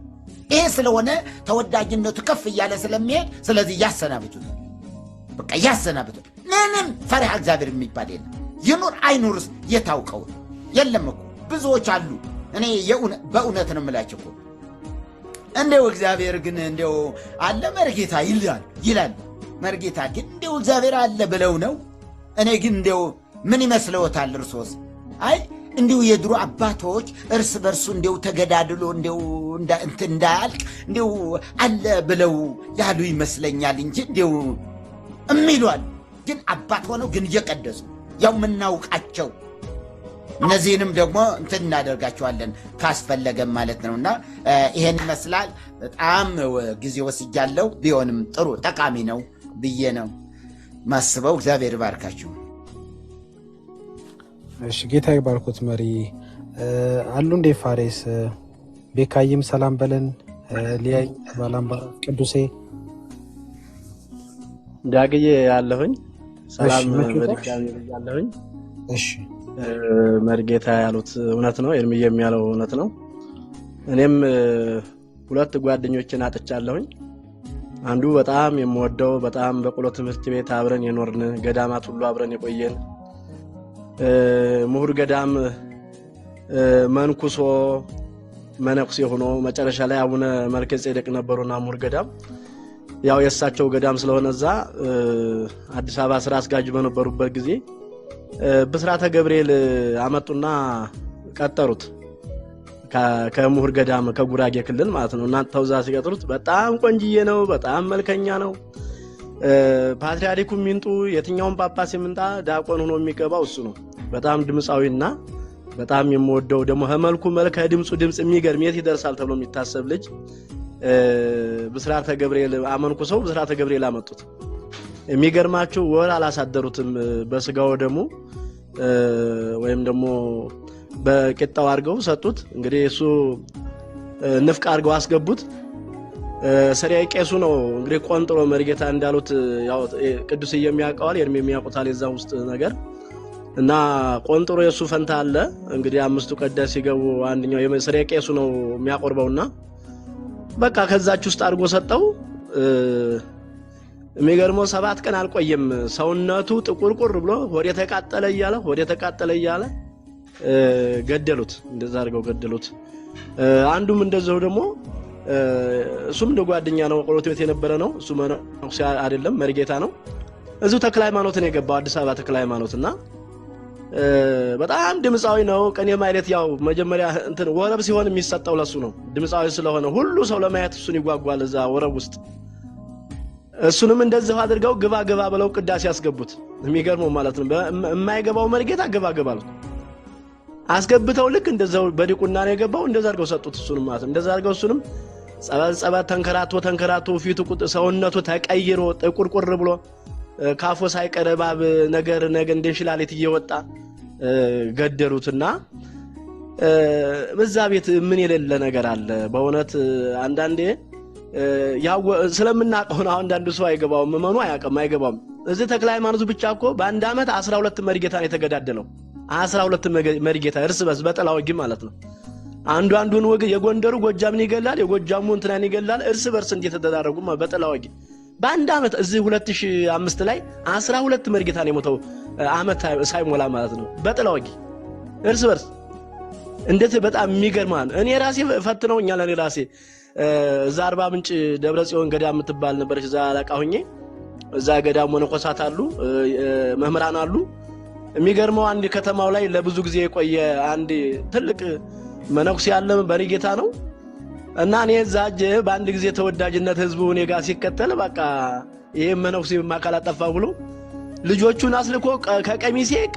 ይሄ ስለሆነ ተወዳጅነቱ ከፍ እያለ ስለሚሄድ ስለዚህ ያሰናብቱት፣ በቃ ያሰናብቱት። ምንም ፈሪሃ እግዚአብሔር የሚባል የለም። ይኑር አይኑርስ የታውቀው የለም እኮ ብዙዎች አሉ። እኔ በእውነት ነው የምላችሁ እኮ እንደው እግዚአብሔር ግን እንደው አለ መርጌታ ይላል። መርጌታ ግን እንደው እግዚአብሔር አለ ብለው ነው። እኔ ግን እንደው ምን ይመስለዎታል እርሶስ? አይ እንደው የድሮ አባቶች እርስ በርሱ እንደው ተገዳድሎ እንደው እንትን እንዳያልቅ እንደው አለ ብለው ያሉ ይመስለኛል እንጂ እንደው እሚሏል። ግን አባት ሆነው ግን እየቀደሱ ያው ምናውቃቸው እነዚህንም ደግሞ እንትን እናደርጋቸዋለን ካስፈለገም ማለት ነውና ይሄን ይመስላል። በጣም ጊዜ ወስጃለሁ። ቢሆንም ጥሩ ጠቃሚ ነው ብዬ ነው ማስበው። እግዚአብሔር ይባርካችሁ። እሺ ጌታ ይባርኩት። መሪ አሉ እንዴ? ፋሬስ ቤካይም ሰላም በለን። ሊያይ ባላምባ ቅዱሴ ዳግዬ ያለሁኝ ሰላም በድጋሚ ያለሁኝ። እሺ መርጌታ ያሉት እውነት ነው። ኤርሚዬም ያለው እውነት ነው። እኔም ሁለት ጓደኞችን አጥቻለሁኝ። አንዱ በጣም የምወደው በጣም በቆሎ ትምህርት ቤት አብረን የኖርን ገዳማት ሁሉ አብረን የቆየን ምሁር ገዳም መንኩሶ መነኩሴ ሆኖ መጨረሻ ላይ አቡነ መልከ ጼዴቅ ነበሩና ምሁር ገዳም ያው የእሳቸው ገዳም ስለሆነ እዛ አዲስ አበባ ስራ አስጋጅ በነበሩበት ጊዜ ብስራተ ገብርኤል አመጡና ቀጠሩት። ከምሁር ገዳም ከጉራጌ ክልል ማለት ነው። እና ተውዛ ሲቀጥሩት በጣም ቆንጅዬ ነው፣ በጣም መልከኛ ነው። ፓትርያርኩ ሚንጡ የትኛውን ጳጳስ ይምንጣ ዲያቆን ሆኖ የሚገባው እሱ ነው። በጣም ድምጻዊና በጣም የምወደው ደግሞ መልኩ ድምጹ የሚገርም የት ይደርሳል ተብሎ የሚታሰብ ልጅ ብስራተ ገብርኤል አመንኩ ሰው ብስራተ ገብርኤል አመጡት። የሚገርማችሁ ወር አላሳደሩትም። በስጋው ደግሞ ወይም ደግሞ በቂጣው አርገው ሰጡት። እንግዲህ እሱ ንፍቅ አርገው አስገቡት። ሰሪያ ቄሱ ነው እንግዲህ ቆንጥሮ መርጌታ እንዳሉት ያው ቅዱስ የሚያውቀዋል የሚያውቁታል የዛ ውስጥ ነገር እና ቆንጥሮ የሱ ፈንታ አለ። እንግዲህ አምስቱ ቀዳስ ሲገቡ አንደኛው የሰሪያ ቄሱ ነው የሚያቆርበውና በቃ ከዛች ውስጥ አርጎ ሰጠው። የሚገርመው 7 ቀን አልቆየም። ሰውነቱ ጥቁርቁር ብሎ ወደ ተቃጠለ እያለ ገደሉት። እንደዛ አርገው ገደሉት። አንዱም እንደዛው ደግሞ እሱም እንደ ጓደኛ ነው፣ ቆሎት ቤት የነበረ ነው። እሱ መነኩሴ አይደለም መርጌታ ነው። እዚሁ ተክለ ሃይማኖት ነው የገባው፣ አዲስ አበባ ተክለ ሃይማኖትና በጣም ድምጻዊ ነው። ቀኔ ማለት ያው መጀመሪያ እንትን ወረብ ሲሆን የሚሰጠው ለሱ ነው። ድምጻዊ ስለሆነ ሁሉ ሰው ለማየት እሱን ይጓጓል እዛ ወረብ ውስጥ። እሱንም እንደዚህ አድርገው ግባ ብለው ቅዳሴ ያስገቡት። የሚገርመው ማለት ነው የማይገባው መርጌታ ግባ አሉት። አስገብተው ልክ እንደዛው በዲቁና ነው የገባው። እንደዛ አድርገው ሰጡት። እሱንም ማለት እንደዛ አድርገው እሱንም ጸበል ተንከራቶ ፊቱ ሰውነቱ ተቀይሮ ጥቁርቁር ብሎ ካፎ ሳይቀረባብ ነገር እንደሽላሊት እየወጣ ገደሉትና በዛ ቤት ምን የሌለ ነገር አለ በእውነት። አንዳንዴ ያው ስለምናቀው ነው አንዳንዱ ሰው አይገባውም፣ መመኑ አይገባውም። እዚህ ተክለ ሃይማኖቱ ብቻ እኮ በአንድ አመት 12 መርጌታ ነው የተገዳደለው። 12 መርጌታ እርስ በርስ በጠላው ጊዜ ማለት ነው። አንዱን ወግ የጎንደሩ ጎጃምን ይገላል የጎጃሙ እንትናን ይገላል እርስ በርስ እንዴት ተደራረጉ በጥላዋጊ በአንድ አመት እዚህ 2005 ላይ 12 መርጌታ ነው የሞተው አመት ሳይሞላ ማለት ነው በጥላዋጊ እርስ በርስ እንዴት በጣም የሚገርማን እኔ ራሴ ፈትነውኛል እኔ ራሴ እዛ 40 ምንጭ ደብረጽዮን ገዳም የምትባል ነበርሽ እዛ አለቃ ሆኜ እዛ ገዳም መነኮሳት አሉ መምህራን አሉ የሚገርመው አንድ ከተማው ላይ ለብዙ ጊዜ የቆየ አንድ ትልቅ መነኩስ ያለ በሪጌታ ነው እና እኔ ዛጀ በአንድ ጊዜ ተወዳጅነት ህዝቡ እኔ ጋር ሲከተል በቃ ይሄ መነኩስ ማካላጠፋ ብሎ ልጆቹን አስልኮ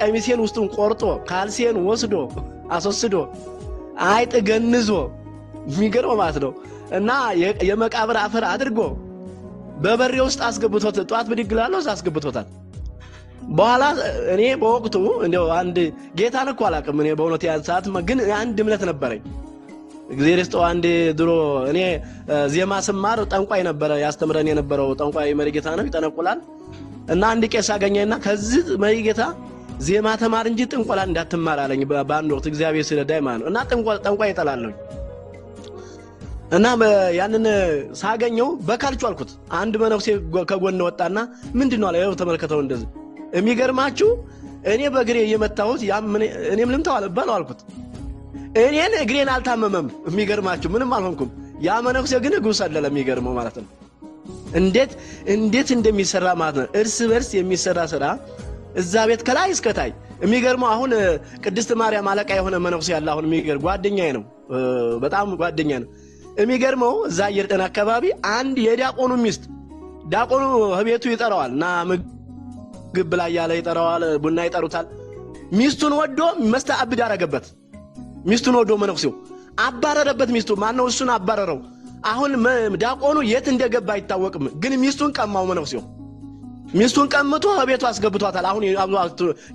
ቀሚሴን ውስጡን ቆርጦ ካልሲን ወስዶ አስወስዶ አይጥ ገንዞ የሚገርመው ማለት ነው እና የመቃብር አፈር አድርጎ በበሬ ውስጥ አስገብቶት ጧት ብድግላለው አስገብቶታል በኋላ እኔ በወቅቱ እንደው አንድ ጌታን እኮ አላቀም እኔ በእውነት ያን ሰዓት ግን አንድ እምነት ነበረኝ እግዚአብሔር ይስጠው አንድ ድሮ እኔ ዜማ ስማር ጠንቋይ ነበር ያስተምረን የነበረው ጠንቋይ መሪጌታ ነው ይጠነቁላል እና አንድ ቄስ አገኘና ከዚህ መሪጌታ ዜማ ተማር እንጂ ጥንቆላ እንዳትማር አለኝ በአንድ ወቅት እግዚአብሔር ስለዳይ ማለት እና ጠንቋይ ይጠላለኝ እና ያንን ሳገኘው በካልቹ አልኩት አንድ መነኩሴ ከጎን ወጣና ምንድነው አለ ያው ተመልከተው እንደዚህ የሚገርማችሁ እኔ በእግሬ እየመታሁት እኔም ልምታው አለባለው አልኩት እኔን እግሬን አልታመመም የሚገርማችሁ ምንም አልሆንኩም ያ መነኩሴ ግን እግሩ ሰለለ የሚገርመው ማለት ነው እንዴት እንደሚሰራ ማለት ነው እርስ በርስ የሚሰራ ስራ እዛ ቤት ከላይ እስከ ታይ የሚገርመው አሁን ቅድስት ማርያም አለቃ የሆነ መነኩሴ ያለ አሁን የሚገርም ጓደኛዬ ነው በጣም ጓደኛዬ ነው የሚገርመው እዛ የርጠና አካባቢ አንድ የዲያቆኑ ሚስት ዲያቆኑ ህቤቱ ይጠራዋልና ምግብ ላይ ያለ ይጠራዋል ቡና ይጠሩታል ሚስቱን ወዶ መስተአብድ ያረጋበት ሚስቱን ወዶ መነኩሴው አባረረበት ሚስቱ ማነው እሱን አባረረው አሁን ዲያቆኑ የት እንደገባ አይታወቅም ግን ሚስቱን ቀማው መነኩሴው ሚስቱን ቀምቶ ህቤቱ አስገብቷታል አሁን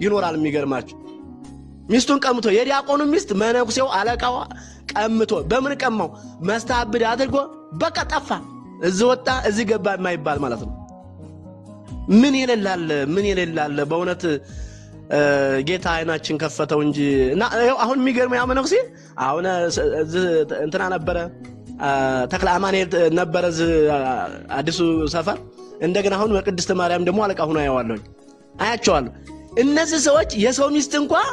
ይኖራል የሚገርማችሁ ሚስቱን ቀምቶ የዲያቆኑ ሚስት መነኩሴው አለቃው ቀምቶ በምን ቀማው መስተአብድ አድርጎ በቃ ጠፋ እዚህ ወጣ እዚህ ገባ የማይባል ማለት ነው ምን ይላል በእውነት ጌታ አይናችን ከፈተው እንጂ እና አሁን የሚገርመው ያመነኩሴ አሁን እንትና ነበረ ተክለ አማኑኤል ነበረ አዲሱ ሰፈር እንደገና አሁን በቅድስት ማርያም ደግሞ አለቃ ሆኖ አያቸዋለሁ እነዚህ ሰዎች የሰው ሚስት እንኳን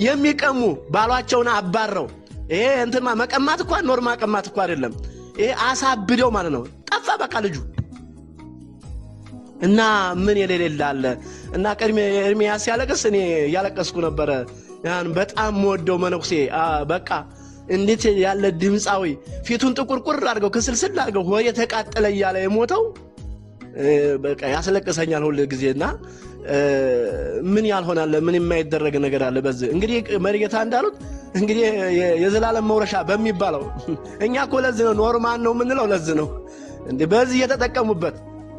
የሚቀሙ ባሏቸውን አባረው ይሄ እንትማ መቀማት እንኳን ኖርማል መቀማት እንኳን አይደለም ይሄ አሳብደው ማለት ነው ጠፋ በቃ ልጁ እና ምን የሌላለ እና ቀድሜ ኤርሚያስ ያለቀስ እኔ ያለቀስኩ ነበር ያን በጣም ወደው መነኩሴ በቃ እንዴት ያለ ድምጻዊ ፊቱን ጥቁርቁር አድርገው ከስልስል አድርገው ሆየ ተቃጠለ ያለ የሞተው በቃ ያስለቀሰኛል ሁሉ ጊዜና ምን ያልሆናል ምን የማይደረግ ነገር አለ በዚህ እንግዲህ መሪጌታ እንዳሉት እንግዲህ የዘላለም መውረሻ በሚባለው እኛ እኮ ለዚህ ነው ኖርማል ነው ምንለው ለዚህ ነው እንዴ በዚህ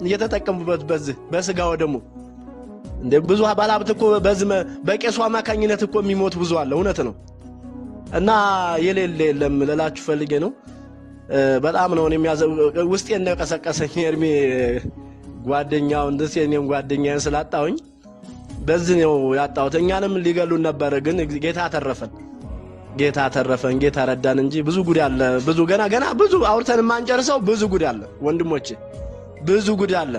እየተጠቀሙበት በዚህ በስጋው ደግሞ እንደ ብዙ ባላብት እኮ በዚህ በቄሱ አማካኝነት እኮ የሚሞት ብዙ አለ እውነት ነው እና የለም ለላችሁ ፈልጌ ነው በጣም ነው ውስጤ እንደቀሰቀሰኝ ኤርሚ ጓደኛው እንደዚህ እኔም ጓደኛዬን ስላጣሁኝ በዚህ ነው ያጣሁት እኛንም ሊገሉን ነበር ግን ጌታ ተረፈን ጌታ ረዳን እንጂ ብዙ ጉድ አለ ብዙ ገና ብዙ አውርተን ማንጨርሰው ብዙ ጉድ አለ ወንድሞቼ ብዙ ጉድ አለ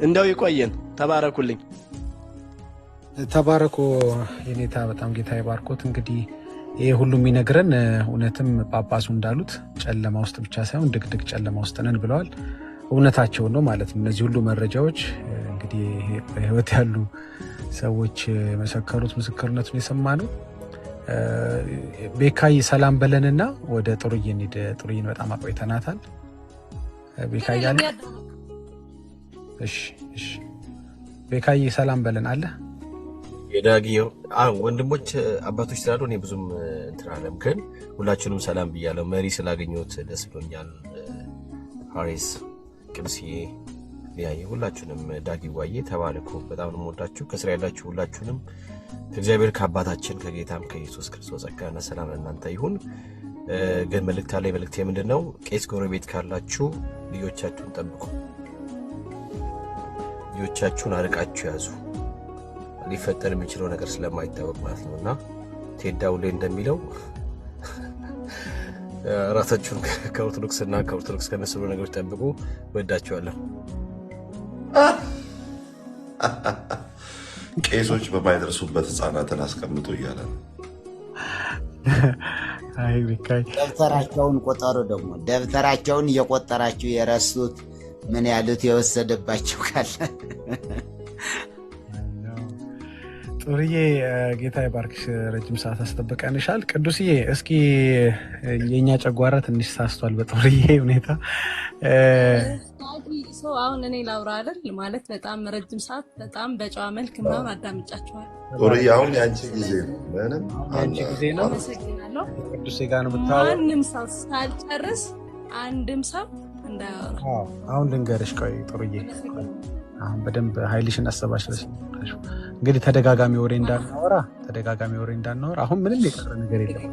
እንደው ይቆየን ተባረኩልኝ ተባረኩ የኔታ በጣም ጌታ ይባርኮት እንግዲህ ይሄ ሁሉ የሚነግረን እውነትም ጳጳሱ እንዳሉት ጨለማ ውስጥ ብቻ ሳይሆን ድቅድቅ ጨለማ ውስጥ ነን ብለዋል እውነታቸው ነው ማለት ነው እነዚህ ሁሉ መረጃዎች እንግዲህ በህይወት ያሉ ሰዎች መሰከሩት ምስክርነቱን የሰማነው ቤካይ ሰላም በለንና ወደ ጥሩዬ እንሂድ ጥሩዬን በጣም አቆይተናታል ቤካይ ያለ እሺ ቤካይ ሰላም በለን አለ የዳጊው ወንድሞች አባቶች ስላሉ እኔ ብዙም እንትራለም ግን ሁላችሁንም ሰላም ብያለሁ መሪ ስላገኘሁት ደስ ብሎኛል ሃሪስ ቅዱስዬ ያይ ሁላችሁንም ዳጊ ዋዬ ተባረኩ በጣም ነው የምወዳችሁ ከስራ ያላችሁ ሁላችሁንም ከእግዚአብሔር ከአባታችን ከጌታም ከኢየሱስ ክርስቶስ ጸጋና ሰላም ለእናንተ ይሁን ግን መልእክቴ ምንድነው ቄስ ጎረቤት ካላችሁ ልጆቻችሁን ጠብቁ ልጆቻችሁን አርቃችሁ ያዙ ሊፈጠር የሚችለው ነገር ስለማይታወቅ ማለት ነውና ቴዳው ላይ እንደሚለው ራሳችሁን ከኦርቶዶክስና ከኦርቶዶክስ ከመሰሉ ነገሮች ጠብቁ። ወዳችኋለሁ። ቄሶች በማይደርሱበት ህፃናትን አስቀምጡ እያለ ነው። አይ ቢካይ ደብተራቸውን ቆጠሩ። ደግሞ ደብተራቸውን እየቆጠራችሁ የረሱት ምን ያሉት የወሰደባቸው ካለ ጥሩዬ ጌታ ይባርክሽ። ረጅም ሰዓት አስጠብቀንሻል። ቅዱስዬ እስኪ የኛ ጨጓራ ትንሽ ሳስቷል በጥሩዬ ሁኔታ። አሁን እኔ ላውራ አይደል ማለት በጣም ረጅም ሰዓት በጣም በጨዋ መልክ ምናምን አዳምጫችኋል። ጦርዬ አሁን የአንቺ ጊዜ ነው። ምንም አንቺ ጊዜ ነው። አመሰግናለሁ። ቅዱሴ ጋር ነው የምታወራው። ማንም ሰው ሳልጨርስ አንድም ሰው እንዳያወራ። አሁን ልንገርሽ። ቆይ ጥሩዬ አሁን በደንብ ኃይልሽን አሰባሽለሽ እንግዲህ ተደጋጋሚ ወሬ እንዳናወራ አሁን ምንም የቀረ ነገር የለም።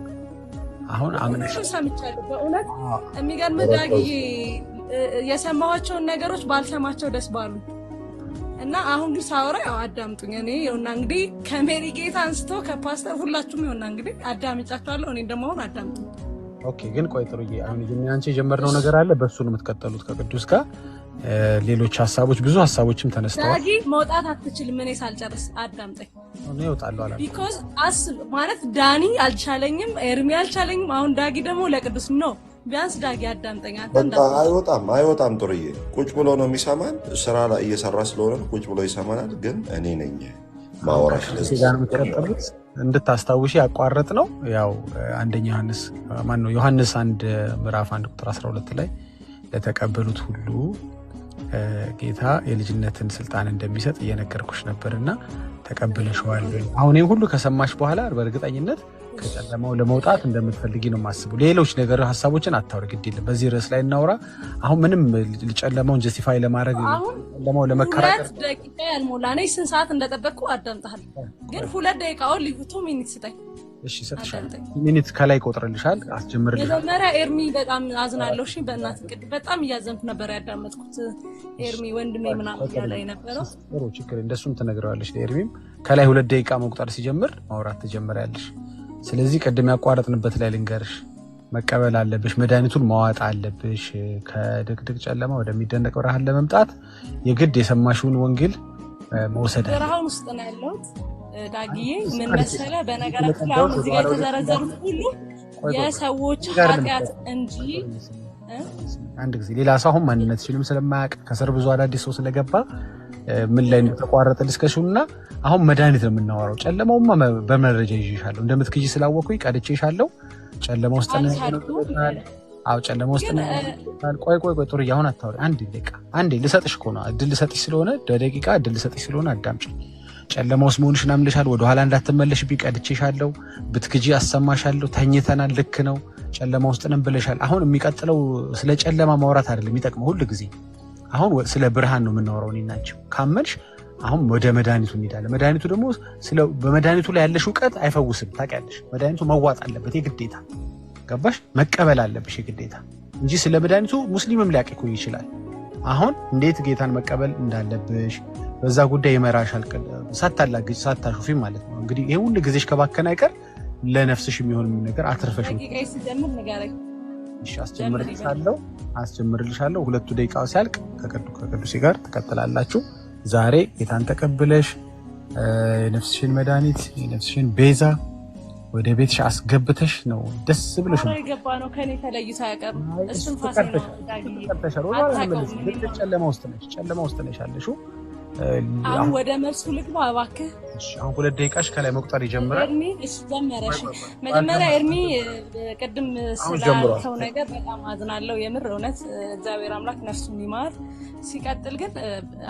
አሁን አምነሽ ሰምቻለሁ። በእውነት የሚገርም ዳግዬ የሰማኋቸውን ነገሮች ባልሰማቸው ደስ ባሉ እና አሁን ግን ሳወራ ያው አዳምጡኝ። እኔ ይኸውና እንግዲህ ከሜሪ ጌታ አንስቶ ከፓስተር ሁላችሁም ይኸውና እንግዲህ አዳምጫችኋለሁ። እኔ ደግሞ አሁን አዳምጡኝ። ኦኬ። ግን ቆይ ጥሩዬ አሁን አንቺ የጀመርነው ነገር አለ፣ በሱ ነው የምትቀጠሉት ከቅዱስ ጋር ሌሎች ሀሳቦች ብዙ ሀሳቦችም ተነስተዋል። ዳጊ መውጣት አትችልም እኔ ሳልጨርስ አዳምጠኝ። እኔ እወጣለሁ አላ ቢኮዝ አስብ ማለት ዳኒ አልቻለኝም፣ ኤርሚ አልቻለኝም። አሁን ዳጊ ደግሞ ለቅዱስ ነው። ቢያንስ ዳጊ አዳምጠኝ። አይወጣም ጥሩዬ ቁጭ ብሎ ነው የሚሰማን። ስራ ላይ እየሰራ ስለሆነ ቁጭ ብሎ ይሰማናል። ግን እኔ ነኝ ማወራሽ ለዚህ ጋር የምትቀጥሉት እንድታስታውሺ ያቋረጥ ነው። ያው አንደኛ ዮሐንስ ማን ነው ዮሐንስ 1 ምዕራፍ 1 ቁጥር 12 ላይ ለተቀበሉት ሁሉ ጌታ የልጅነትን ስልጣን እንደሚሰጥ እየነገርኩሽ ነበርና ተቀብለሽዋል። አሁን ይሄን ሁሉ ከሰማሽ በኋላ በእርግጠኝነት ከጨለማው ለመውጣት እንደምትፈልጊ ነው የማስበው። ሌሎች ነገር ሀሳቦችን አታውሪ፣ ግድ የለም በዚህ ርዕስ ላይ እናውራ። አሁን ምንም ጨለማውን ጀስቲፋይ ለማድረግ ጨለማው ለመከራከር 2 ደቂቃ ያልሞላ እኔ ስንት ሰዓት እንደጠበቅኩ አዳምጣለሁ። ግን 2 ደቂቃውን ልዩቱ ሚኒት ስጠኝ። እሺ ሰጥሻለሁ። ሚኒት ከላይ ቆጥረልሻል። አስጀምርልሽ። መጀመሪያ ኤርሚ በጣም አዝናለሁ። እሺ በእናትህ ቅድ በጣም እያዘንኩ ነበር ያዳመጥኩት። ኤርሚ ወንድሜ ምናምን ያለ የነበረው ጥሩ ችግር እንደሱም ትነግረዋለሽ። ለኤርሚም ከላይ 2 ደቂቃ መቁጠር ሲጀምር ማውራት ትጀምሪያለሽ። ስለዚህ ቅድም ያቋረጥንበት ላይ ልንገርሽ፣ መቀበል አለብሽ፣ መድኃኒቱን ማዋጥ አለብሽ። ከድቅድቅ ጨለማ ወደሚደነቅ ብርሃን ለመምጣት የግድ የሰማሽውን ወንጌል መውሰድ አለ። ብርሃን ውስጥ ነው ያለሁት ዳጊዬ። ምን መሰለህ፣ በነገራችን ላይ አሁን እዚህ ጋር የተዘረዘሩት ሁሉ የሰዎች ኃጢአት እንጂ አንድ ጊዜ ሌላ ሰው አሁን ማንነትሽንም ስለማያውቅ ከስር ብዙ አዳዲስ ሰው ስለገባ ምን ላይ እንደተቋረጠ ዲስከሽኑና አሁን መድኃኒት ነው የምናወራው። ጨለማውማ በመረጃ ይዤሻለሁ እንደምትክጂ ስላወኩኝ ቀድቼሻለሁ። ጨለማ ውስጥ ነው ጨለማ ውስጥ ነው። ቆይ ጥሩ አሁን አታውሪ። አንዴ ልሰጥሽ እኮ ነው እድል ልሰጥሽ ስለሆነ ደቂቃ እድል ልሰጥሽ ስለሆነ አዳምጪ። ጨለማ ውስጥ መሆንሽን አምልሻለሁ። ወደኋላ እንዳትመለሽብኝ ቀድቼሻለሁ። ብትክጂ አሰማሻለሁ። ተኝተናል፣ ልክ ነው። ጨለማ ውስጥ ነን ብለሻል። አሁን የሚቀጥለው ስለ ጨለማ ማውራት አይደለም የሚጠቅመው ሁሉ ጊዜ። አሁን ስለ ብርሃን ነው የምናወራው እኔና አንቺ። ካመንሽ አሁን ወደ መድኃኒቱ እንሄዳለን። መድኃኒቱ ደግሞ በመድኃኒቱ ላይ ያለሽ እውቀት አይፈውስም። ታውቂያለሽ፣ መድኃኒቱ መዋጥ አለበት የግዴታ። ገባሽ? መቀበል አለብሽ የግዴታ እንጂ ስለ መድኃኒቱ ሙስሊምም ሊያውቅ እኮ ይችላል። አሁን እንዴት ጌታን መቀበል እንዳለብሽ በዛ ጉዳይ ይመራሻል። ሳታላግጭ ሳታሹፊ ማለት ነው። እንግዲህ ይሄ ሁሉ ጊዜሽ ከባከነ አይቀር ለነፍስሽ የሚሆን ነገር አትርፈሽ ነው። እሺ አስጀምርልሻለሁ። 2 ደቂቃው ሲያልቅ ከቅዱሴ ጋር ትቀጥላላችሁ። ዛሬ ጌታን ተቀብለሽ የነፍስሽን መድኃኒት የነፍስሽን ቤዛ ወደ ቤትሽ አስገብተሽ ነው ደስ ብለሽ ነው የገባ ነው። ከኔ ተለይቶ አያቀርም። እሱን ፋሴ ነው ጨለማ ውስጥ ነሽ ያለሽው። አሁን ወደ መልሱ ልግባ እባክህ። አሁን 2 ደቂቃሽ ከላይ መቁጠር ይጀምራል። ኤርሚ ጀመረሽ። መጀመሪያ ኤርሚ ቅድም ስላልከው ነገር በጣም አዝናለሁ። የምር እውነት እግዚአብሔር አምላክ ነፍሱን ይማር። ሲቀጥል ግን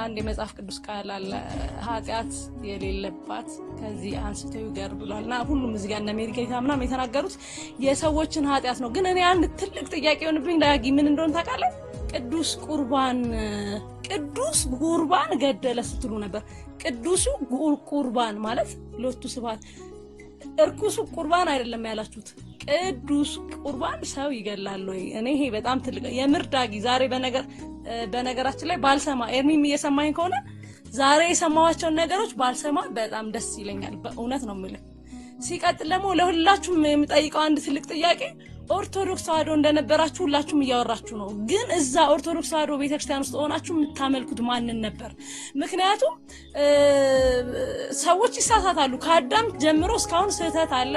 አንድ የመጽሐፍ ቅዱስ ቃል አለ፣ ኃጢአት የሌለባት ከዚህ አንስቶ ይገር ብሏል። እና ሁሉም እዚህ ጋር እነ ሜሪ ጌታ ምናምን የተናገሩት የሰዎችን ኃጢአት ነው። ግን እኔ አንድ ትልቅ ጥያቄ ሆንብኝ ዳጊ፣ ምን እንደሆነ ታውቃለህ? ቅዱስ ቁርባን ገደለ ስትሉ ነበር። ቅዱሱ ቁርባን ማለት ሎቱ ስብሐት፣ እርኩሱ ቁርባን አይደለም ያላችሁት። ቅዱስ ቁርባን ሰው ይገላል ወይ? እኔ ይሄ በጣም ትልቅ የምር ዳጊ፣ ዛሬ በነገራችን ላይ ባልሰማ፣ ኤርሚም እየሰማኝ ከሆነ ዛሬ የሰማኋቸውን ነገሮች ባልሰማ በጣም ደስ ይለኛል። በእውነት ነው የምልህ። ሲቀጥል ደግሞ ለሁላችሁም የምጠይቀው አንድ ትልቅ ጥያቄ፣ ኦርቶዶክስ ተዋህዶ እንደነበራችሁ ሁላችሁም እያወራችሁ ነው። ግን እዛ ኦርቶዶክስ ተዋህዶ ቤተክርስቲያን ውስጥ ሆናችሁ የምታመልኩት ማንን ነበር? ምክንያቱም ሰዎች ይሳሳታሉ። ከአዳም ጀምሮ እስካሁን ስህተት አለ።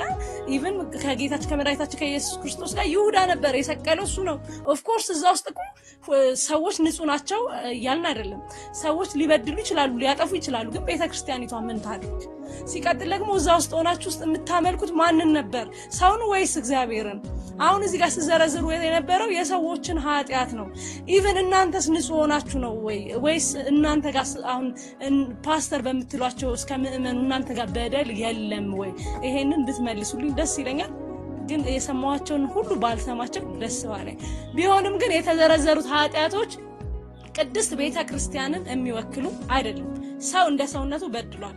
ኢቭን ከጌታችን ከመድኃኒታችን ከኢየሱስ ክርስቶስ ጋር ይሁዳ ነበር የሰቀለው እሱ ነው። ኦፍኮርስ እዛ ውስጥ እኮ ሰዎች ንጹህ ናቸው እያልን አይደለም። ሰዎች ሊበድሉ ይችላሉ፣ ሊያጠፉ ይችላሉ። ግን ቤተክርስቲያኒቷ ምን ታድርግ? ሲቀጥል ደግሞ እዛ ውስጥ ሆናችሁ ውስጥ የምታመልኩት ማንን ነበር? ሰውን ወይስ እግዚአብሔርን? አሁን እዚህ ጋር ሲዘረዝሩ የነበረው የሰዎችን ኃጢአት ነው። ኢቭን እናንተስ ንጹህ ሆናችሁ ነው ወይስ እናንተ ጋር አሁን ፓስተር በምትሏቸው እስከ ምእመኑ እናንተ ጋር በደል የለም ወይ? ይሄንን ብትመልሱልኝ ደስ ይለኛል። ግን የሰማዋቸውን ሁሉ ባልሰማቸው ደስ ባለኝ። ቢሆንም ግን የተዘረዘሩት ኃጢአቶች ቅድስት ቤተክርስቲያንን የሚወክሉ አይደለም። ሰው እንደ ሰውነቱ በድሏል።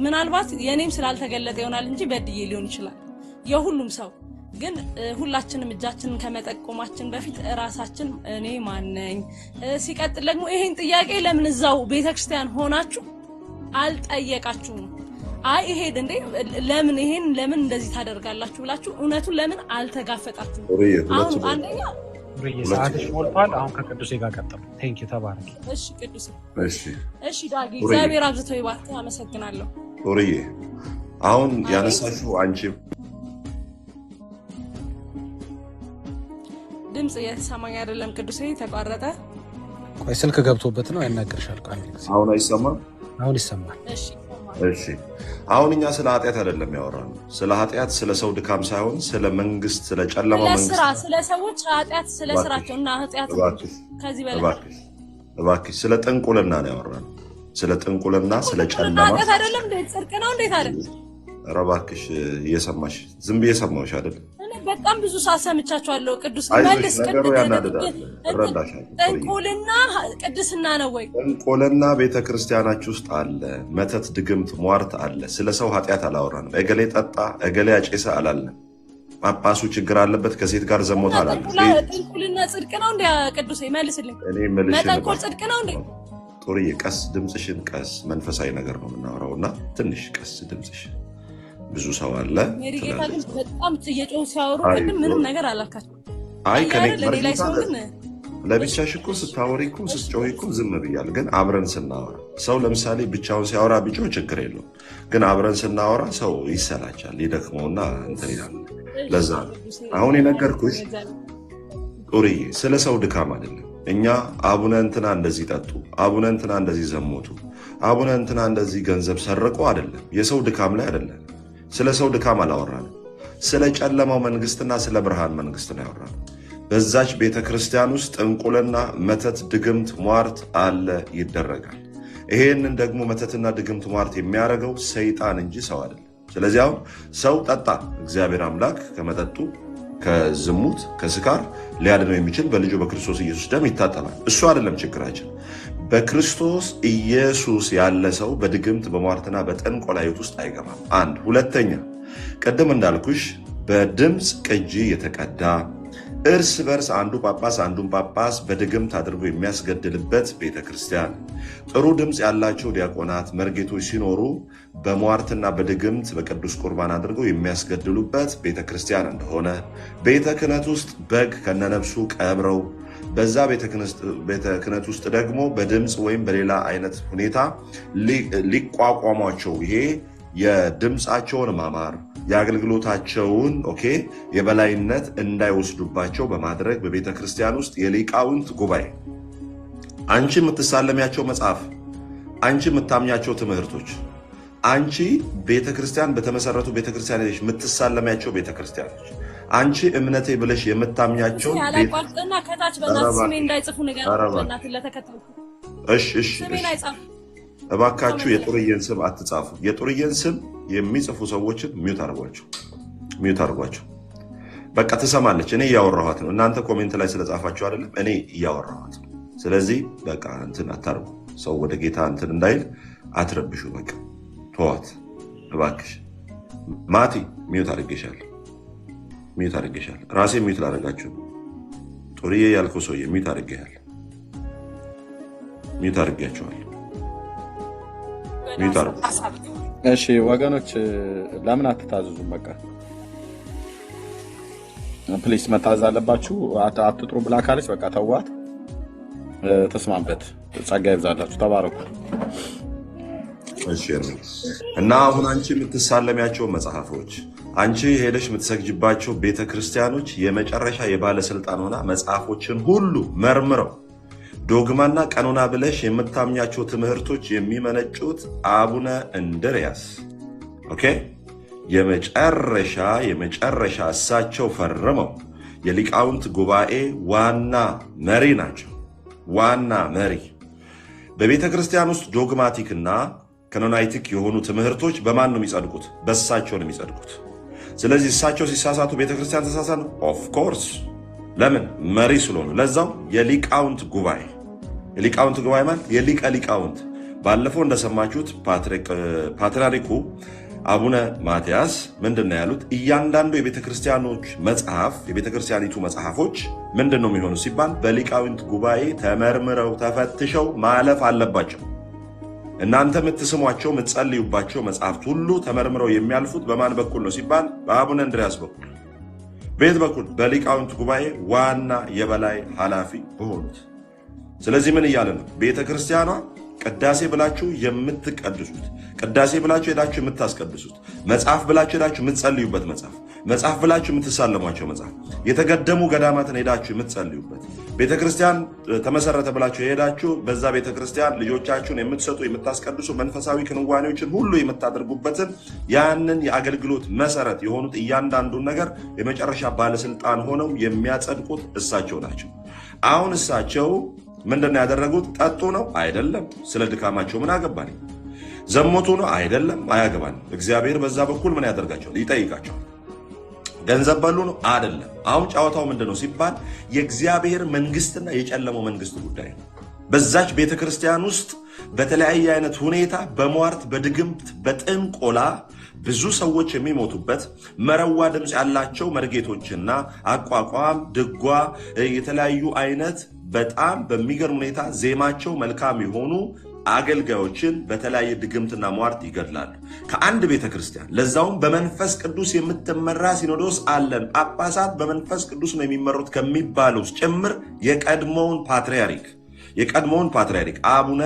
ምናልባት የኔም ስላልተገለጠ ይሆናል እንጂ በድዬ ሊሆን ይችላል የሁሉም ሰው። ግን ሁላችንም እጃችንን ከመጠቆማችን በፊት ራሳችን እኔ ማን ነኝ? ሲቀጥል ደግሞ ይሄን ጥያቄ ለምን እዛው ቤተክርስቲያን ሆናችሁ አልጠየቃችሁም? አይ ይሄድ እንዴ ለምን ይሄን ለምን እንደዚህ ታደርጋላችሁ ብላችሁ እውነቱን ለምን አልተጋፈጣችሁም? አሁን አንደኛ ሰዓትሽ ሞልቷል። አሁን ከቅዱሴ ጋር ቀጥሉ። ቴንክ ዩ ተባረክ። እሺ ቅዱሴ። እሺ ዳጊ እግዚአብሔር አብዝቶ ይባርክ። አመሰግናለሁ። ኦሪዬ አሁን ያነሳሽው አንቺ ድምጽ እየተሰማኝ አይደለም። ቅዱሴ ተቋረጠ። ቆይ ስልክ ገብቶበት ነው ያናገርሻል። አሁን አይሰማም? አሁን ይሰማል። እሺ አሁን እኛ ስለ ኃጢአት አይደለም ያወራነው። ስለ ኃጢአት ስለ ሰው ድካም ሳይሆን ስለ መንግስት፣ ስለ ጨለማ መንግስት፣ ስለ ስራ፣ ስለ ሰዎች ኃጢአት፣ ስለ ስራቸው እና ኃጢአት ከዚህ በላይ እባክሽ ስለ ጥንቁልና ነው ያወራነው። ስለ ጥንቁልና፣ ስለ ጨለማ ኃጢአት አይደለም። እንዴት ጽድቅ ነው? እንዴት አይደል? ኧረ እባክሽ እየሰማሽ ዝም ብዬ ሰማሁሽ አይደል? በጣም ብዙ ሳሰምቻቸዋለሁ። ቅዱስ መልስ ጥንቁልና ቅድስና ነው ወይ? ጥንቁልና ቤተክርስቲያናችሁ ውስጥ አለ። መተት፣ ድግምት፣ ሟርት አለ። ስለ ሰው ኃጢአት አላወራንም። እገሌ ጠጣ፣ እገሌ አጨሰ አላለም። ጳጳሱ ችግር አለበት፣ ከሴት ጋር ዘሞት አላለም። ጥንቁልና ጽድቅ ነው እንዴ? ቅዱስ መልስልኝ። መጠንቆል ጽድቅ ነው እንዴ? ጦርዬ ቀስ፣ ድምፅሽን ቀስ። መንፈሳዊ ነገር ነው የምናወራው እና ትንሽ ቀስ ድምፅሽን። ብዙ ሰው አለ። ሜሪጌታ ግን በጣም እየጮሁ ሲያወሩ ግን ምንም ነገር አላልካቸው። አይ ለብቻሽ እኮ ስታወሪ እኮ ስትጮሂ እኮ ዝም ብያለሁ። ግን አብረን ስናወራ ሰው ለምሳሌ ብቻውን ሲያወራ ቢጮህ ችግር የለውም። ግን አብረን ስናወራ ሰው ይሰላቻል፣ ይደክመውና እንትን ይላል። ለዛ አሁን የነገርኩሽ ጦርዬ ስለ ሰው ድካም አይደለም። እኛ አቡነ እንትና እንደዚህ ጠጡ፣ አቡነ እንትና እንደዚህ ዘሞቱ፣ አቡነ እንትና እንደዚህ ገንዘብ ሰረቁ አይደለም። የሰው ድካም ላይ አይደለም። ስለ ሰው ድካም አላወራንም። ስለ ጨለማው መንግስትና ስለ ብርሃን መንግስት ነው ያወራነው። በዛች ቤተ ክርስቲያን ውስጥ ጥንቁልና፣ መተት፣ ድግምት፣ ሟርት አለ፣ ይደረጋል። ይሄንን ደግሞ መተትና ድግምት፣ ሟርት የሚያደርገው ሰይጣን እንጂ ሰው አይደለም። ስለዚህ አሁን ሰው ጠጣ፣ እግዚአብሔር አምላክ ከመጠጡ ከዝሙት ከስካር ሊያድነው የሚችል በልጁ በክርስቶስ ኢየሱስ ደም ይታጠባል። እሱ አይደለም ችግራችን። በክርስቶስ ኢየሱስ ያለ ሰው በድግምት በሟርትና በጠንቆላ ሕይወት ውስጥ አይገባም። አንድ ሁለተኛ፣ ቅድም እንዳልኩሽ በድምፅ ቅጂ የተቀዳ እርስ በርስ አንዱ ጳጳስ አንዱን ጳጳስ በድግምት አድርጎ የሚያስገድልበት ቤተክርስቲያን፣ ጥሩ ድምፅ ያላቸው ዲያቆናት መርጌቶች ሲኖሩ በሟርትና በድግምት በቅዱስ ቁርባን አድርገው የሚያስገድሉበት ቤተክርስቲያን እንደሆነ፣ ቤተ ክህነት ውስጥ በግ ከነነፍሱ ቀብረው በዛ ቤተ ክህነት ውስጥ ደግሞ በድምፅ ወይም በሌላ አይነት ሁኔታ ሊቋቋሟቸው ይሄ የድምፃቸውን ማማር የአገልግሎታቸውን የበላይነት እንዳይወስዱባቸው በማድረግ በቤተ ክርስቲያን ውስጥ የሊቃውንት ጉባኤ አንቺ የምትሳለሚያቸው መጽሐፍ፣ አንቺ የምታምኛቸው ትምህርቶች፣ አንቺ ቤተ ክርስቲያን በተመሰረቱ ቤተ ክርስቲያኖች የምትሳለሚያቸው ቤተ ክርስቲያኖች፣ አንቺ እምነቴ ብለሽ የምታምኛቸው ያላቋርጥና ከታች በእናትህ ስሜ እንዳይጽፉ ነገር በእናትህ ለተከታዩ እሺ ስሜን አይጻፉ እባካችሁ። የጡርዬን ስም አትጻፉ። የጡርዬን ስም የሚጽፉ ሰዎችን ሚውት አድርጓቸው። በቃ ትሰማለች። እኔ እያወራኋት ነው። እናንተ ኮሜንት ላይ ስለጻፋችሁ አይደለም፣ እኔ እያወራኋት ነው። ስለዚህ በቃ እንትን አታርጉ። ሰው ወደ ጌታ እንትን እንዳይል አትረብሹ። በቃ ተዋት እባክሽ። ማቲ ሚውት አድርጌሻለሁ። ራሴ ሚውት ላደርጋችሁ። ጡርዬ ያልከው ሰውዬ ሚውት አድርጌያቸዋለሁ። እሺ ወገኖች ለምን አትታዘዙም? በቃ ፕሊስ መታዘዝ አለባችሁ። አትጥሩ ብላ ካለች በቃ ተዋት፣ ተስማምበት። ጸጋ ይብዛላችሁ፣ ተባረኩ። እሺ እና አሁን አንቺ የምትሳለሚያቸው መጽሐፎች፣ አንቺ ሄደሽ የምትሰግጅባቸው ቤተክርስቲያኖች የመጨረሻ የባለስልጣን ሆና መጽሐፎችን ሁሉ መርምረው ዶግማና ቀኖና ብለሽ የምታምኛቸው ትምህርቶች የሚመነጩት አቡነ እንድርያስ ኦኬ፣ የመጨረሻ እሳቸው ፈርመው የሊቃውንት ጉባኤ ዋና መሪ ናቸው። ዋና መሪ በቤተ ክርስቲያን ውስጥ ዶግማቲክና ካኖናይቲክ የሆኑ ትምህርቶች በማን ነው የሚጸድቁት? በእሳቸው ነው የሚጸድቁት። ስለዚህ እሳቸው ሲሳሳቱ ቤተ ክርስቲያን ተሳሳቱ? ኦፍ ኮርስ። ለምን? መሪ ስለሆኑ። ለዛው የሊቃውንት ጉባኤ ማለት የሊቀ ሊቃውንት። ባለፈው እንደሰማችሁት ፓትርያርኩ አቡነ ማትያስ ምንድን ነው ያሉት? እያንዳንዱ የቤተ ክርስቲያኒቱ መጽሐፎች ምንድን ነው የሚሆኑ ሲባል በሊቃውንት ጉባኤ ተመርምረው ተፈትሸው ማለፍ አለባቸው። እናንተ የምትስሟቸው የምትጸልዩባቸው መጽሐፍት ሁሉ ተመርምረው የሚያልፉት በማን በኩል ነው ሲባል በአቡነ እንድርያስ በኩል። በየት በኩል? በሊቃውንት ጉባኤ ዋና የበላይ ኃላፊ በሆኑት። ስለዚህ ምን እያለ ነው? ቤተ ክርስቲያኗ ቅዳሴ ብላችሁ የምትቀድሱት፣ ቅዳሴ ብላችሁ ሄዳችሁ የምታስቀድሱት፣ መጽሐፍ ብላችሁ ሄዳችሁ የምትጸልዩበት መጽሐፍ ብላችሁ የምትሳለሟቸው መጽሐፍ፣ የተገደሙ ገዳማትን ሄዳችሁ የምትጸልዩበት፣ ቤተክርስቲያን ተመሰረተ ብላችሁ ሄዳችሁ በዛ ቤተክርስቲያን ልጆቻችሁን የምትሰጡ የምታስቀድሱ፣ መንፈሳዊ ክንዋኔዎችን ሁሉ የምታደርጉበትን ያንን የአገልግሎት መሰረት የሆኑት እያንዳንዱን ነገር የመጨረሻ ባለስልጣን ሆነው የሚያጸድቁት እሳቸው ናቸው። አሁን እሳቸው ምንድነው ያደረጉት? ጠጡ ነው? አይደለም። ስለ ድካማቸው ምን አገባን? ዘሞቱ ነው? አይደለም፣ አያገባን። እግዚአብሔር በዛ በኩል ምን ያደርጋቸዋል? ይጠይቃቸዋል። ገንዘብ በሉ ነው? አይደለም። አሁን ጨዋታው ምንድነው ሲባል የእግዚአብሔር መንግስትና የጨለመው መንግስት ጉዳይ ነው። በዛች ቤተክርስቲያን ውስጥ በተለያየ አይነት ሁኔታ በሟርት በድግምት በጥንቆላ ብዙ ሰዎች የሚሞቱበት መረዋ ድምፅ ያላቸው መርጌቶችና አቋቋም ድጓ የተለያዩ አይነት በጣም በሚገርም ሁኔታ ዜማቸው መልካም የሆኑ አገልጋዮችን በተለያየ ድግምትና ሟርት ይገድላሉ። ከአንድ ቤተ ክርስቲያን ለዛውም በመንፈስ ቅዱስ የምትመራ ሲኖዶስ አለን፣ ጳጳሳት በመንፈስ ቅዱስ ነው የሚመሩት ከሚባለው ጭምር የቀድሞውን ፓትርያርክ አቡነ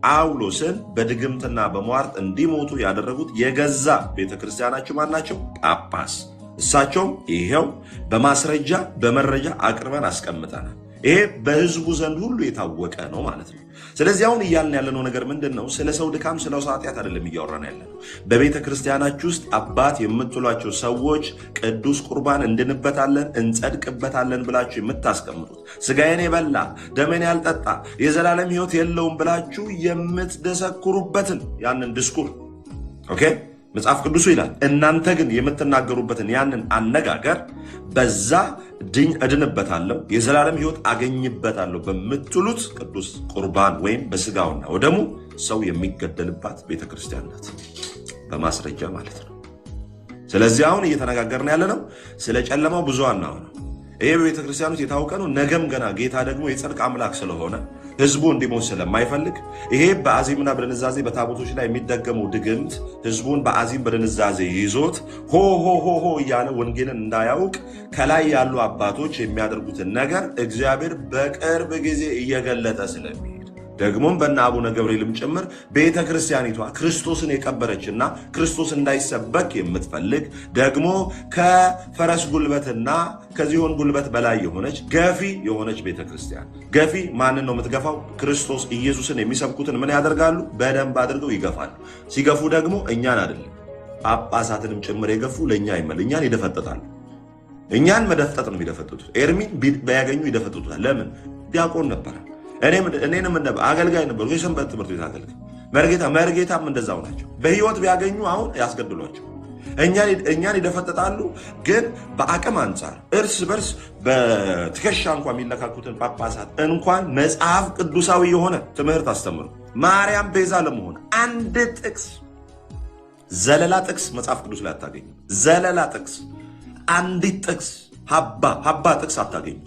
ጳውሎስን በድግምትና በሟርት እንዲሞቱ ያደረጉት የገዛ ቤተ ክርስቲያናቸው ማናቸው? ጳጳስ። እሳቸውም ይሄው በማስረጃ በመረጃ አቅርበን አስቀምጠናል። ይሄ በህዝቡ ዘንድ ሁሉ የታወቀ ነው ማለት ነው። ስለዚህ አሁን እያልን ያለነው ነገር ምንድን ነው? ስለ ሰው ድካም፣ ስለ ሰው ኃጢአት አይደለም እያወራን ያለነው። በቤተ ክርስቲያናችሁ ውስጥ አባት የምትሏቸው ሰዎች ቅዱስ ቁርባን እንድንበታለን እንጸድቅበታለን ብላችሁ የምታስቀምጡት፣ ስጋዬን የበላ ደሜን ያልጠጣ የዘላለም ህይወት የለውም ብላችሁ የምትደሰኩሩበትን ያንን ድስኩር ኦኬ መጽሐፍ ቅዱሱ ይላል። እናንተ ግን የምትናገሩበትን ያንን አነጋገር በዛ እድንበታለሁ የዘላለም ህይወት አገኝበታለሁ በምትሉት ቅዱስ ቁርባን ወይም በስጋውና ወደሙ ሰው የሚገደልባት ቤተክርስቲያን ናት፣ በማስረጃ ማለት ነው። ስለዚህ አሁን እየተነጋገርን ያለነው ስለ ጨለማው ብዙ አናወራም። ይሄ በቤተክርስቲያን ውስጥ የታወቀ ነው። ነገም ገና ጌታ ደግሞ የጽድቅ አምላክ ስለሆነ ህዝቡ እንዲሞት ስለማይፈልግ ይሄ በአዚምና በድንዛዜ በታቦቶች ላይ የሚደገመው ድግምት ህዝቡን በአዚም በድንዛዜ ይዞት ሆ ሆ ሆ ሆ እያለ ወንጌልን እንዳያውቅ ከላይ ያሉ አባቶች የሚያደርጉትን ነገር እግዚአብሔር በቅርብ ጊዜ እየገለጠ ስለሚሄድ ደግሞም በእነ አቡነ ገብርኤልም ጭምር ቤተ ክርስቲያኒቷ ክርስቶስን የቀበረችና ክርስቶስ እንዳይሰበክ የምትፈልግ ደግሞ ከፈረስ ጉልበትና ከዚሆን ጉልበት በላይ የሆነች ገፊ የሆነች ቤተ ክርስቲያን። ገፊ ማንን ነው የምትገፋው? ክርስቶስ ኢየሱስን የሚሰብኩትን ምን ያደርጋሉ? በደንብ አድርገው ይገፋሉ። ሲገፉ ደግሞ እኛን አይደለም ጳጳሳትንም ጭምር የገፉ ለእኛ እኛን ይደፈጥጣሉ። እኛን መደፍጠጥ ነው የሚደፈጥጡት። ኤርሚን ቢያገኙ ይደፈጥጡታል። ለምን? ዲያቆን ነበረ። እኔንም አገልጋይ ነበሩ። የሰንበት ትምህርት ቤት አገልጋይ መርጌታም እንደዛው ናቸው። በህይወት ቢያገኙ አሁን ያስገድሏቸው። እኛን ይደፈጥጣሉ። ግን በአቅም አንጻር እርስ በርስ በትከሻ እንኳን የሚለካኩትን ጳጳሳት እንኳን መጽሐፍ ቅዱሳዊ የሆነ ትምህርት አስተምሩ። ማርያም ቤዛ ለመሆን አንድ ጥቅስ ዘለላ ጥቅስ መጽሐፍ ቅዱስ ላይ አታገኙ። ዘለላ ጥቅስ አንዲት ጥቅስ ሀባ ጥቅስ አታገኙ።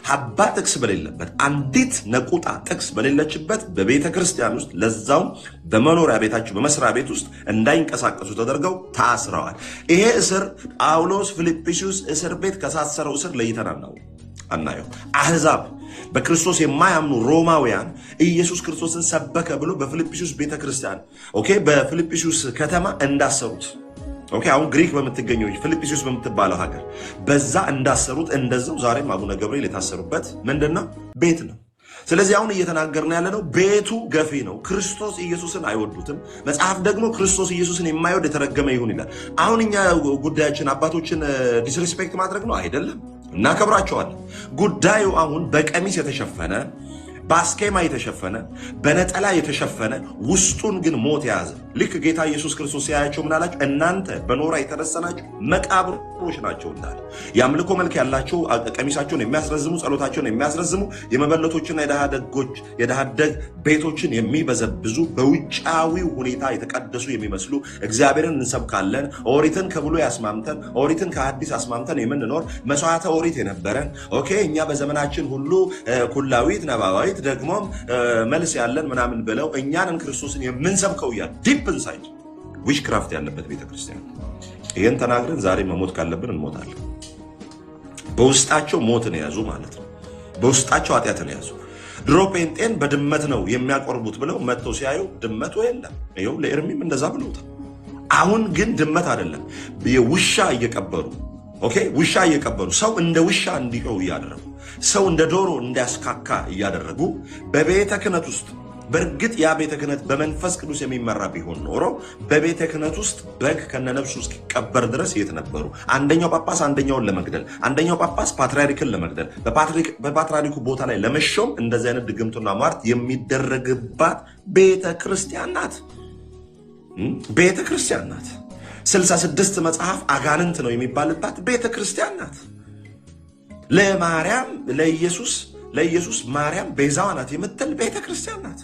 ሀባ ጥቅስ በሌለበት አንዲት ነቁጣ ጥቅስ በሌለችበት በቤተ ክርስቲያን ውስጥ ለዛው በመኖሪያ ቤታቸው በመስሪያ ቤት ውስጥ እንዳይንቀሳቀሱ ተደርገው ታስረዋል። ይሄ እስር ጳውሎስ ፊልጵስዩስ እስር ቤት ከሳሰረው እስር ለይተን አናየው። አህዛብ በክርስቶስ የማያምኑ ሮማውያን ኢየሱስ ክርስቶስን ሰበከ ብሎ በፊልጵስዩስ ቤተክርስቲያን በፊልጵስዩስ ከተማ እንዳሰሩት አሁን ግሪክ በምትገኘው ፊልጵስዩስ በምትባለው ሀገር በዛ እንዳሰሩት እንደዛው ዛሬም አቡነ ገብርኤል የታሰሩበት ምንድነው ቤት ነው። ስለዚህ አሁን እየተናገርን ያለነው ቤቱ ገፊ ነው። ክርስቶስ ኢየሱስን አይወዱትም። መጽሐፍ ደግሞ ክርስቶስ ኢየሱስን የማይወድ የተረገመ ይሁን ይላል። አሁን እኛ ጉዳያችን አባቶችን ዲስሪስፔክት ማድረግ ነው አይደለም፣ እናከብራቸዋለን። ጉዳዩ አሁን በቀሚስ የተሸፈነ በአስኬማ የተሸፈነ በነጠላ የተሸፈነ ውስጡን ግን ሞት የያዘ ልክ ጌታ ኢየሱስ ክርስቶስ ሲያያቸው ምን አላቸው? እናንተ በኖራ የተረሰናችሁ መቃብሮች ናቸው እንዳለ። የአምልኮ መልክ ያላቸው ቀሚሳቸውን የሚያስረዝሙ ጸሎታቸውን የሚያስረዝሙ የመበለቶችና የድሃ አደግ ቤቶችን የሚበዘብዙ በውጫዊው ሁኔታ የተቀደሱ የሚመስሉ እግዚአብሔርን እንሰብካለን ኦሪትን ከብሎ ያስማምተን ኦሪትን ከሐዲስ አስማምተን የምንኖር መስዋዕተ ኦሪት የነበረን እኛ በዘመናችን ሁሉ ኩላዊት ነባባዊት ደግሞም መልስ ያለን ምናምን ብለው እኛንን ክርስቶስን የምንሰብከው ያለ ዲፕ ኢንሳይድ ዊችክራፍት ያለበት ቤተክርስቲያን። ይሄን ተናግረን ዛሬ መሞት ካለብን እንሞታለን። በውስጣቸው ሞትን የያዙ ማለት ነው። በውስጣቸው ኃጢአትን የያዙ ድሮ ጴንጤን በድመት ነው የሚያቆርቡት ብለው መጥተው ሲያዩ ድመቱ የለም። ይኸው ለኤርሚም እንደዛ ብለውታል። አሁን ግን ድመት አይደለም ውሻ እየቀበሩ ውሻ እየቀበሩ ሰው እንደ ውሻ እንዲጮህ እያደረጉ ሰው እንደ ዶሮ እንዲያስካካ እያደረጉ በቤተ ክህነት ውስጥ በእርግጥ ያ ቤተ ክህነት በመንፈስ ቅዱስ የሚመራ ቢሆን ኖሮ በቤተ ክህነት ውስጥ በግ ከነነፍሱ እስኪቀበር ድረስ የት ነበሩ? አንደኛው ጳጳስ አንደኛውን ለመግደል፣ አንደኛው ጳጳስ ፓትርያርክን ለመግደል፣ በፓትርያርኩ ቦታ ላይ ለመሾም እንደዚህ አይነት ድግምቱና ሟርት የሚደረግባት ቤተ ክርስቲያን ናት። ቤተ ክርስቲያን ናት። 66 መጽሐፍ አጋንንት ነው የሚባልባት ቤተ ክርስቲያን ናት። ለማርያም ለኢየሱስ ማርያም ቤዛዋ ናት የምትል ቤተ ክርስቲያን ናት።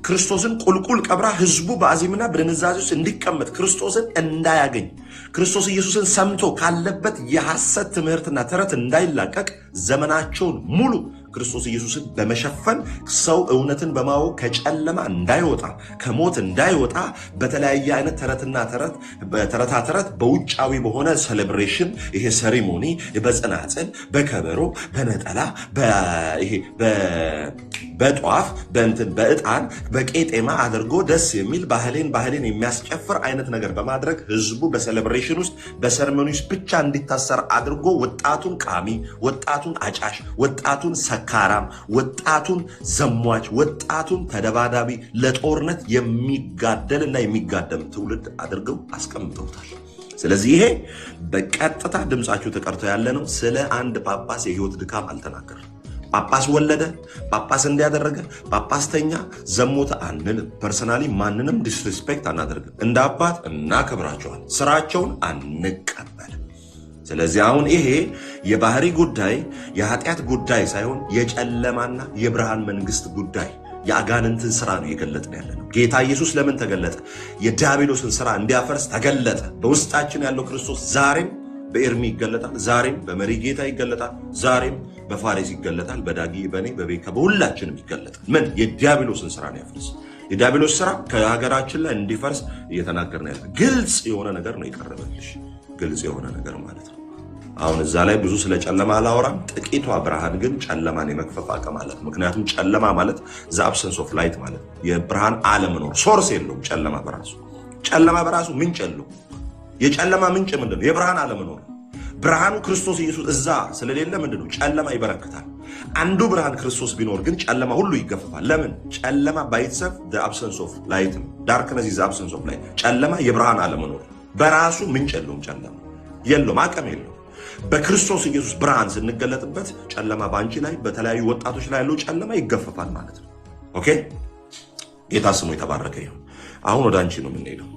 ክርስቶስን ቁልቁል ቀብራ ህዝቡ በአዚምና በድንዛዜ ውስጥ እንዲቀመጥ ክርስቶስን እንዳያገኝ ክርስቶስ ኢየሱስን ሰምቶ ካለበት የሐሰት ትምህርትና ተረት እንዳይላቀቅ ዘመናቸውን ሙሉ ክርስቶስ ኢየሱስን በመሸፈን ሰው እውነትን በማወቅ ከጨለማ እንዳይወጣ ከሞት እንዳይወጣ በተለያየ አይነት ተረታ ተረት በውጫዊ በሆነ ሴሌብሬሽን ይሄ ሴሪሞኒ በጽናጽል በከበሮ በነጠላ በጧፍ በዕጣን በቄጤማ አድርጎ ደስ የሚል ባህሌን የሚያስጨፍር አይነት ነገር በማድረግ ህዝቡ በሴሌብሬሽን ውስጥ በሰርሞኒ ውስጥ ብቻ እንዲታሰር አድርጎ ወጣቱን ቃሚ፣ ወጣቱን አጫሽ፣ ወጣቱን ሰካራም፣ ወጣቱን ዘሟች፣ ወጣቱን ተደባዳቢ፣ ለጦርነት የሚጋደልና የሚጋደም ትውልድ አድርገው አስቀምጠውታል። ስለዚህ ይሄ በቀጥታ ድምጻችሁ ተቀርቶ ያለ ነው። ስለ አንድ ጳጳስ የህይወት ድካም አልተናገርም። ጳጳስ ወለደ፣ ጳጳስ እንዲያደረገ፣ ጳጳስ ተኛ፣ ዘሞተ አንልም። ፐርሰናሊ ማንንም ዲስሪስፔክት አናደርግም። እንደ አባት እናከብራቸዋል፣ ስራቸውን አንቀበልም። ስለዚህ አሁን ይሄ የባህሪ ጉዳይ የኃጢአት ጉዳይ ሳይሆን የጨለማና የብርሃን መንግስት ጉዳይ የአጋንንትን ስራ ነው የገለጥን ያለ ነው። ጌታ ኢየሱስ ለምን ተገለጠ? የዲያብሎስን ስራ እንዲያፈርስ ተገለጠ። በውስጣችን ያለው ክርስቶስ ዛሬም በኤርሚ ይገለጣል፣ ዛሬም በመሪ ጌታ ይገለጣል፣ ዛሬም በፋሬስ ይገለጣል፣ በዳጊ በኔ በቤካ በሁላችንም ይገለጣል። ምን የዲያብሎስን ስራ ነው ያፈርስ። የዲያብሎስ ስራ ከሀገራችን ላይ እንዲፈርስ እየተናገርን ያለ ግልጽ የሆነ ነገር ነው የቀረበልሽ፣ ግልጽ የሆነ ነገር ማለት ነው። አሁን እዛ ላይ ብዙ ስለ ጨለማ አላወራም። ጥቂቷ ብርሃን ግን ጨለማን የመክፈፍ አቅም አላት። ምክንያቱም ጨለማ ማለት ዘ አብሰንስ ኦፍ ላይት ማለት የብርሃን አለመኖር፣ ሶርስ የለውም። ጨለማ በራሱ ምንጭ የለውም። የጨለማ ምንጭ ምንድነው? የብርሃን አለመኖር። ብርሃኑ ክርስቶስ ኢየሱስ እዛ ስለሌለ ምንድነው? ጨለማ ይበረክታል። አንዱ ብርሃን ክርስቶስ ቢኖር ግን ጨለማ ሁሉ ይገፈፋል። ለምን? ጨለማ ባይትሰፍ the absence of light ነው። darkness is the absence of light። ጨለማ የብርሃን አለመኖር በራሱ ምንጭ የለውም። ጨለማ የለውም፣ አቅም የለውም። በክርስቶስ ኢየሱስ ብርሃን ስንገለጥበት ጨለማ ባንቺ ላይ በተለያዩ ወጣቶች ላይ ያለው ጨለማ ይገፈፋል ማለት ነው። ኦኬ፣ ጌታ ስሙ የተባረከ ይሁን። አሁን ወደ አንቺ ነው የምንሄደው።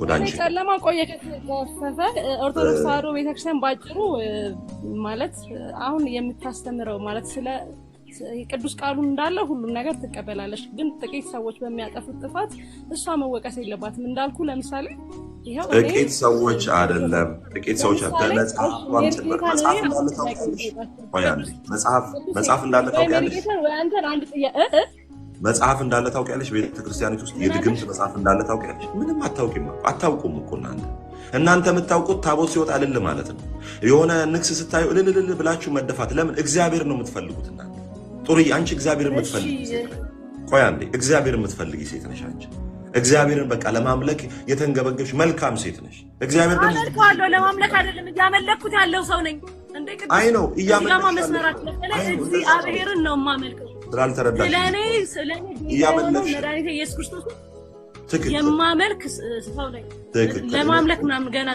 ወደ አንቺ ጨለማ ቆየ ከተገፈፈ ኦርቶዶክስ ተዋሕዶ ቤተክርስቲያን ባጭሩ ማለት አሁን የምታስተምረው ማለት ስለ ቅዱስ ቃሉን እንዳለ ሁሉም ነገር ትቀበላለች። ግን ጥቂት ሰዎች በሚያጠፉት ጥፋት እሷ መወቀስ የለባትም። እንዳልኩ ለምሳሌ ጥቂት ሰዎች አይደለም፣ ጥቂት ሰዎች በመጽሐፍ እንዳለ ታውቂያለሽ? መጽሐፍ እንዳለ ታውቂያለሽ? ቤተክርስቲያኒት ውስጥ የድግምት መጽሐፍ እንዳለ ታውቂያለሽ? ምንም አታውቁም እኮ እናንተ የምታውቁት ታቦት ሲወጣ እልል ማለት ነው። የሆነ ንግስ ስታዩ እልል ብላችሁ መደፋት። ለምን? እግዚአብሔር ነው የምትፈልጉት እናንተ። ጡርዬ አንቺ እግዚአብሔር የምትፈልጊ ሴት ነሽ። ቆይ አንዴ፣ እግዚአብሔር የምትፈልጊ ሴት ነሽ አንቺ። እግዚአብሔርን በቃ ለማምለክ የተንገበገብሽ መልካም ሴት ነሽ። እግዚአብሔር ደግሞ አመልከዋለሁ ለማምለክ አይደለም እያመለኩት ያለው ሰው ነኝ እንዴ? አይ ነው እግዚአብሔርን ነው የማመልከው። ስላልተረዳሽ ስለኔ እያመለክሽ መድኃኒቴ ኢየሱስ ክርስቶስ የማመልክ ሰው ነኝ። ለማምለክ ምናምን ገና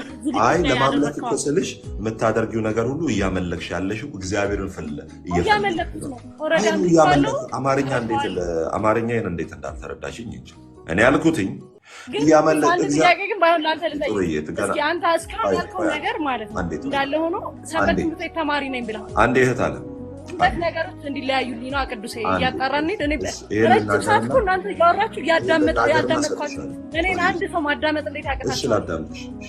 አይ ለማምለክ እኮ ስልሽ የምታደርጊው ነገር ሁሉ እያመለክሽ ያለሽው እግዚአብሔርን እያመለክኩት ነው። አማርኛዬን እንዴት እንዳልተረዳሽኝ እንጂ እኔ ያልኩትኝ እያመለክ ግን ባይሆን ላንተ ልጠይቅ አንተ እስካሁን ያልከው ነገር ማለት ነው እንዳለ ሆኖ ሰንበት ትምህርት ቤት ተማሪ ነኝ ብለሃል። አንዴ እህት አለ ነገሮች እንዲለያዩልኝ ነው ቅዱሴ እያጣራን እኔ ረጅም ሰዓት እኮ እናንተ እያወራችሁ እያዳመጥኳችሁ እኔን አንድ ሰው ማዳመጥ እንዴት ያቅታችኋል?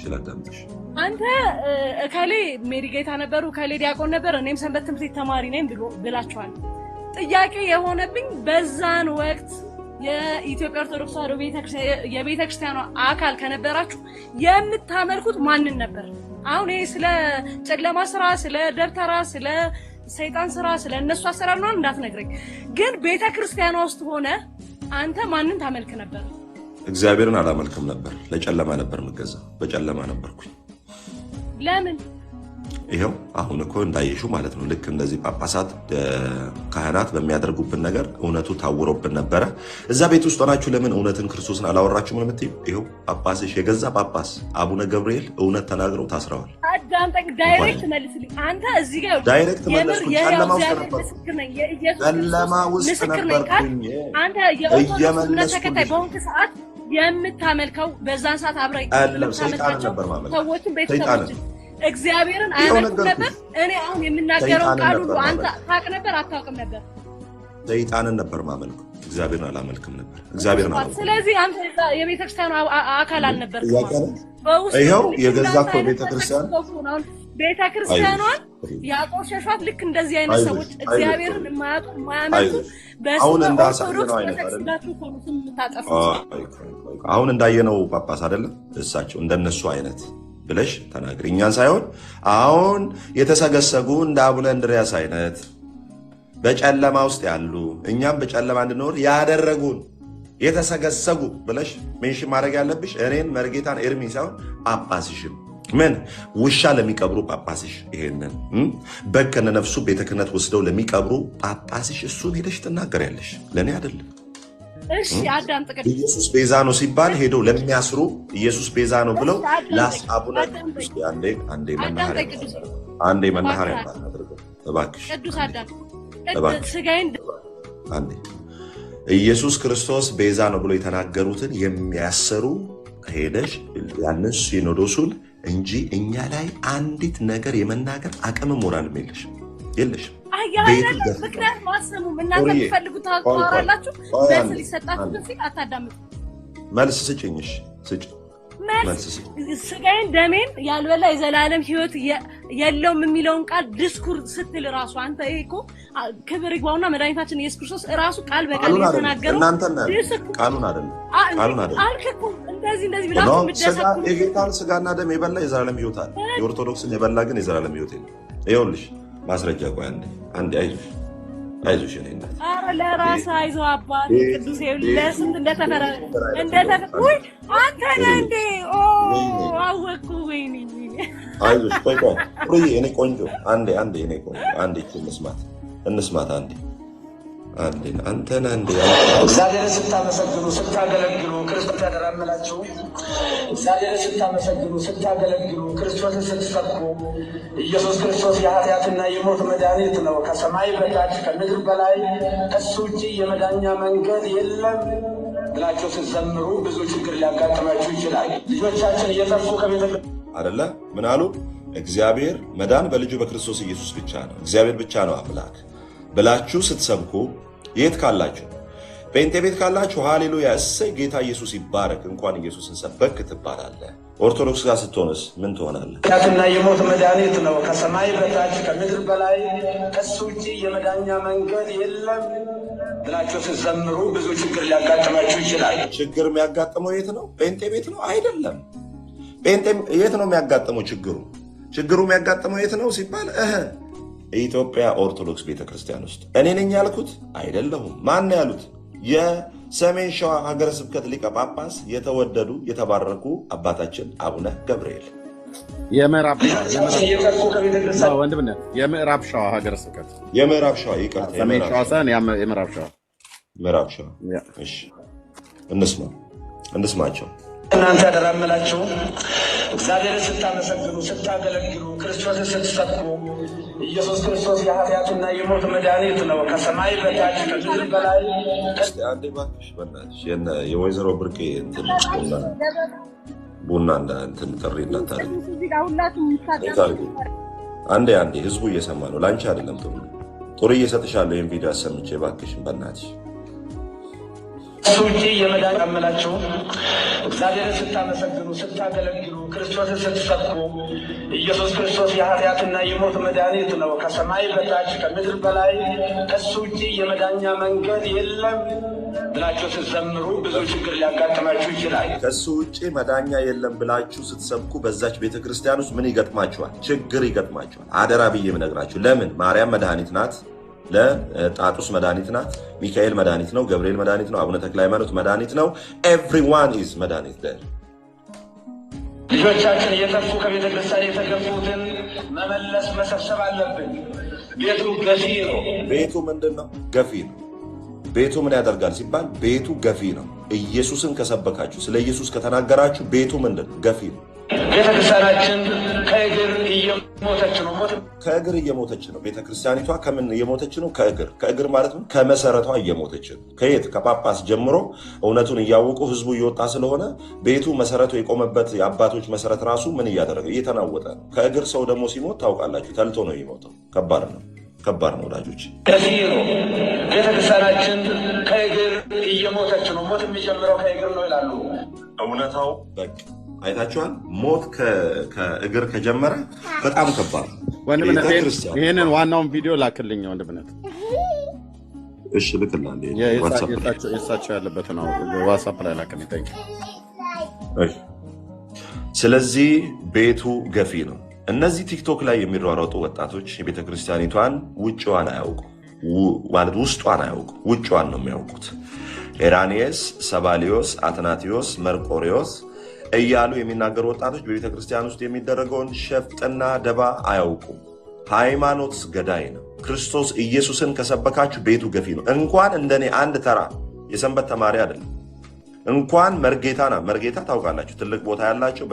ላዳምጥሽ አንተ እከሌ ሜሪጌታ ነበሩ እከሌ ዲያቆን ነበር እኔም ሰንበት ትምህርት ቤት ተማሪ ነኝ ብላችኋል። ጥያቄ የሆነብኝ በዛን ወቅት የኢትዮጵያ ኦርቶዶክስ ተዋሕዶ የቤተክርስቲያኗ አካል ከነበራችሁ የምታመልኩት ማንን ነበር? አሁን ይሄ ስለ ጨለማ ስራ፣ ስለ ደብተራ፣ ስለ ሰይጣን ስራ፣ ስለ እነሱ አሰራር ነው እንዳትነግረኝ። ግን ቤተክርስቲያኗ ውስጥ ሆነ አንተ ማንን ታመልክ ነበር? እግዚአብሔርን አላመልክም ነበር። ለጨለማ ነበር የምገዛው። በጨለማ ነበርኩኝ። ለምን? ይኸው አሁን እኮ እንዳየሽው ማለት ነው። ልክ እንደዚህ ጳጳሳት፣ ካህናት በሚያደርጉብን ነገር እውነቱ ታውሮብን ነበረ። እዛ ቤት ውስጥ ሆናችሁ ለምን እውነትን ክርስቶስን አላወራችሁም ነው የምትይው? ይኸው ጳጳስሽ የገዛ ጳጳስ አቡነ ገብርኤል እውነት ተናግረው ታስረዋል። አዳምጠኝ፣ ዳይሬክት መልስልኝ። አንተ እዚህ ጋር ዳይሬክት መልስልኝ። ጨለማ ውስጥ ነበርኩኝ። አንተ የኦርቶዶክስ ተከታይ በሆንክ ሰዓት የምታመልከው በዛን ሰዓት አብረህ የምታመልካቸው ሰዎችን ቤተሰቦችን እግዚአብሔርን አያመልኩም ነበር። እኔ አሁን የምናገረው ቃል ሁሉ አንተ ታውቅ ነበር አታውቅም ነበር? ሰይጣንን ነበር ማመልከው፣ እግዚአብሔርን አላመልክም ነበር። እግዚአብሔርን አላመልክም። ስለዚህ አንተ የቤተክርስቲያኑ አካል አልነበርክም። ይኸው የገዛ እኮ ቤተክርስቲያኗን ያቆሸሿት ልክ እንደዚህ አይነት ሰዎች እግዚአብሔርን የማያመልኩ አሁን እንዳየነው ጳጳስ አይደለም እሳቸው እንደነሱ አይነት ብለሽ ተናግሪ። እኛን ሳይሆን አሁን የተሰገሰጉ እንደ አቡነ እንድርያስ አይነት በጨለማ ውስጥ ያሉ እኛም በጨለማ እንድንኖር ያደረጉን የተሰገሰጉ ብለሽ ሜንሽን ማድረግ ያለብሽ እኔን መርጌታን ኤርሚ ሳይሆን ጳጳስሽን። ምን ውሻ ለሚቀብሩ ጳጳስሽ፣ ይሄንን በከነ ነፍሱ ቤተ ክህነት ወስደው ለሚቀብሩ ጳጳስሽ እሱን ሄደሽ ትናገሪያለሽ፣ ለእኔ አይደለም። እሺ አዳምጥ። ኢየሱስ ቤዛ ነው ሲባል ሄደው ለሚያስሩ ኢየሱስ ቤዛ ነው ብለው ላስአቡነ አንዴ መናኸሪያ አድርገው እባክሽ ቅዱስ አዳም አንዴ ኢየሱስ ክርስቶስ ቤዛ ነው ብሎ የተናገሩትን የሚያሰሩ ሄደሽ ያንን ሲኖዶሱን እንጂ እኛ ላይ አንዲት ነገር የመናገር አቅምም ሞራልም የለሽም። ምክንያት ማሰሙም እናንተ የምትፈልጉት ታወራላችሁ። መልስ ሊሰጣችሁ በፊት አታዳምጡ። መልስ ስጭኝሽ ስጭ ስጋዬን ደሜን ያልበላ የዘላለም ሕይወት የለውም የሚለውን ቃል ድስኩር ስትል ራሱ አንተ ይሄ እኮ ክብር ይግባውና መድኃኒታችን ኢየሱስ ክርስቶስ ራሱ ቃል በቃል የተናገረው ቃሉን አይደለም አልክ እኮ እንደዚህ ብላችሁ ምትደሰኩ የጌታን ስጋና ደም የበላ የዘላለም ሕይወት አለ። የኦርቶዶክስን የበላ ግን የዘላለም ሕይወት የለም። ይኸውልሽ ማስረጃ። ቆይ አንዴ አይዞሽ እኔ እናት ኧረ ለራስህ አይዞህ አባት ቅዱስ ለስንት እንደተፈረ ወይ አንተ ነህ እንዴ? አወኩ። ወይኔ አይዞሽ ቆይ እኔ ቆንጆ አንዴ እኔ ቆንጆ አንዴ እንስማት አንዴ አንተ ነህ እንዴ? እግዚአብሔርን ስታመሰግኑ ስታገለግሉ ክርስቶስ ያደራመላችሁ እግዚአብሔርን ስታመሰግኑ ስታገለግሉ ክርስቶስን ስትሰብኩ ኢየሱስ ክርስቶስ የኃጢአትና የሞት መድኃኒት ነው፣ ከሰማይ በታች ከምድር በላይ ከሱ ውጭ የመዳኛ መንገድ የለም ብላችሁ ስትዘምሩ ብዙ ችግር ሊያጋጥማችሁ ይችላል። ልጆቻችን እየጠፉ ከቤተ አይደለ ምን አሉ? እግዚአብሔር መዳን በልጁ በክርስቶስ ኢየሱስ ብቻ ነው፣ እግዚአብሔር ብቻ ነው አምላክ ብላችሁ ስትሰብኩ የት ካላችሁ ጴንጤ ቤት ካላችሁ ሃሌሉያ እሰይ ጌታ ኢየሱስ ይባረክ እንኳን ኢየሱስን ሰበክ ትባላለህ። ኦርቶዶክስ ጋር ስትሆንስ ምን ትሆናለህ? ኃጢአትና የሞት መድኃኒት ነው ከሰማይ በታች ከምድር በላይ ከሱ ውጭ የመዳኛ መንገድ የለም ብላችሁ ስትዘምሩ ብዙ ችግር ሊያጋጥማችሁ ይችላል። ችግር የሚያጋጥመው የት ነው? ጴንጤ ቤት ነው አይደለም። ጴንጤ የት ነው የሚያጋጥመው ችግሩ? ችግሩ የሚያጋጥመው የት ነው ሲባል ኢትዮጵያ ኦርቶዶክስ ቤተክርስቲያን ውስጥ። እኔ ነኝ ያልኩት አይደለሁም። ማን ነው ያሉት? የሰሜን ሸዋ ሀገረ ስብከት ሊቀ ጳጳስ የተወደዱ የተባረኩ አባታችን አቡነ ገብርኤል የምዕራብ ሸዋ ሀገረ ስብከት የምዕራብ ሸዋ ይቅርታ፣ ሰሜን ሸዋ ሳይሆን ምዕራብ ሸዋ። እሺ እንስማቸው። እናንተ ያደራመላችሁ እግዚአብሔርን ስታመሰግኑ ስታገለግሉ ክርስቶስን ስትሰብኩ ኢየሱስ ክርስቶስ የኃጢአትና የሞት መድኃኒት ነው ከሰማይ በታች ከምድር በላይ። አንዴ እባክሽ በእናትሽ የወይዘሮ ብርቄ ቡና እንትን ጥሪ እንዳታደርግ አንዴ ህዝቡ እየሰማ ነው። ላንቺ አይደለም ጥሩ እየሰጥሻለሁ። ይህን ቪዲዮ አሰምቼ እባክሽን በእናትሽ እሱ ውጪ የመዳን አመላችሁ እግዚአብሔርን ስታመሰግኑ ስታገለግሉ ክርስቶስን ስትሰብኩ ኢየሱስ ክርስቶስ የኃጢአትና የሞት መድኃኒት ነው ከሰማይ በታች ከምድር በላይ ከሱ ውጪ የመዳኛ መንገድ የለም ብላችሁ ስትዘምሩ ብዙ ችግር ሊያጋጥማችሁ ይችላል። ከሱ ውጪ መዳኛ የለም ብላችሁ ስትሰብኩ በዛች ቤተክርስቲያን ውስጥ ምን ይገጥማችኋል? ችግር ይገጥማችኋል። አደራ ብዬ የምነግራችሁ ለምን ማርያም መድኃኒት ናት፣ ለጣጡስ መድኃኒት ናት፣ ሚካኤል መድኃኒት ነው፣ ገብርኤል መድኃኒት ነው፣ አቡነ ተክለ ሃይማኖት መድኃኒት ነው። ኤቭሪዋን ኢዝ መድኃኒት ደ ልጆቻችን እየጠፉ ከቤተ ክርስቲያን የተገፉትን መመለስ መሰብሰብ አለብን። ቤቱ ገፊ ነው። ቤቱ ምንድን ነው? ገፊ ነው። ቤቱ ምን ያደርጋል ሲባል ቤቱ ገፊ ነው። ኢየሱስን ከሰበካችሁ ስለ ኢየሱስ ከተናገራችሁ ቤቱ ምንድን ነው? ገፊ ነው። ቤተክርስቲያናችን ከእግር እየሞተች ነው። ከእግር እየሞተች ነው። ቤተክርስቲያኒቷ ከምን እየሞተች ነው? ከእግር ማለት ነው ከመሰረቷ እየሞተች ነው። ከየት? ከጳጳስ ጀምሮ እውነቱን እያወቁ ህዝቡ እየወጣ ስለሆነ ቤቱ መሰረቱ የቆመበት የአባቶች መሰረት ራሱ ምን እያደረገ እየተናወጠ ነው። ከእግር ሰው ደግሞ ሲሞት ታውቃላችሁ፣ ተልቶ ነው የሚሞተው። ከባድ ነው ወዳጆች። ከዚህ ነው ቤተክርስቲያናችን ከእግር እየሞተች ነው። ሞት የሚጀምረው ከእግር ነው ይላሉ። እውነታው በቃ አይታችኋል። ሞት ከእግር ከጀመረ በጣም ከባድ ነው። ወንድምነት ይሄንን ዋናውን ቪዲዮ ላክልኝ ወንድምነት። እሺ ልክልሃለሁ። የእሳቸው ያለበት ነው ዋትስአፕ ላይ ላክልኝ። ታንኪ። ስለዚህ ቤቱ ገፊ ነው። እነዚህ ቲክቶክ ላይ የሚሯሯጡ ወጣቶች የቤተ ክርስቲያኒቷን ውጭዋን አያውቁ ማለት ውስጧን አያውቁ፣ ውጭዋን ነው የሚያውቁት። ኤራኒየስ፣ ሰባሊዮስ፣ አትናቴዎስ፣ መርቆሪዎስ እያሉ የሚናገሩ ወጣቶች በቤተ ክርስቲያን ውስጥ የሚደረገውን ሸፍጥና ደባ አያውቁም። ሃይማኖት ገዳይ ነው። ክርስቶስ ኢየሱስን ከሰበካችሁ ቤቱ ገፊ ነው። እንኳን እንደኔ አንድ ተራ የሰንበት ተማሪ አይደለም፣ እንኳን መርጌታ ታውቃላችሁ፣ ትልቅ ቦታ ያላቸው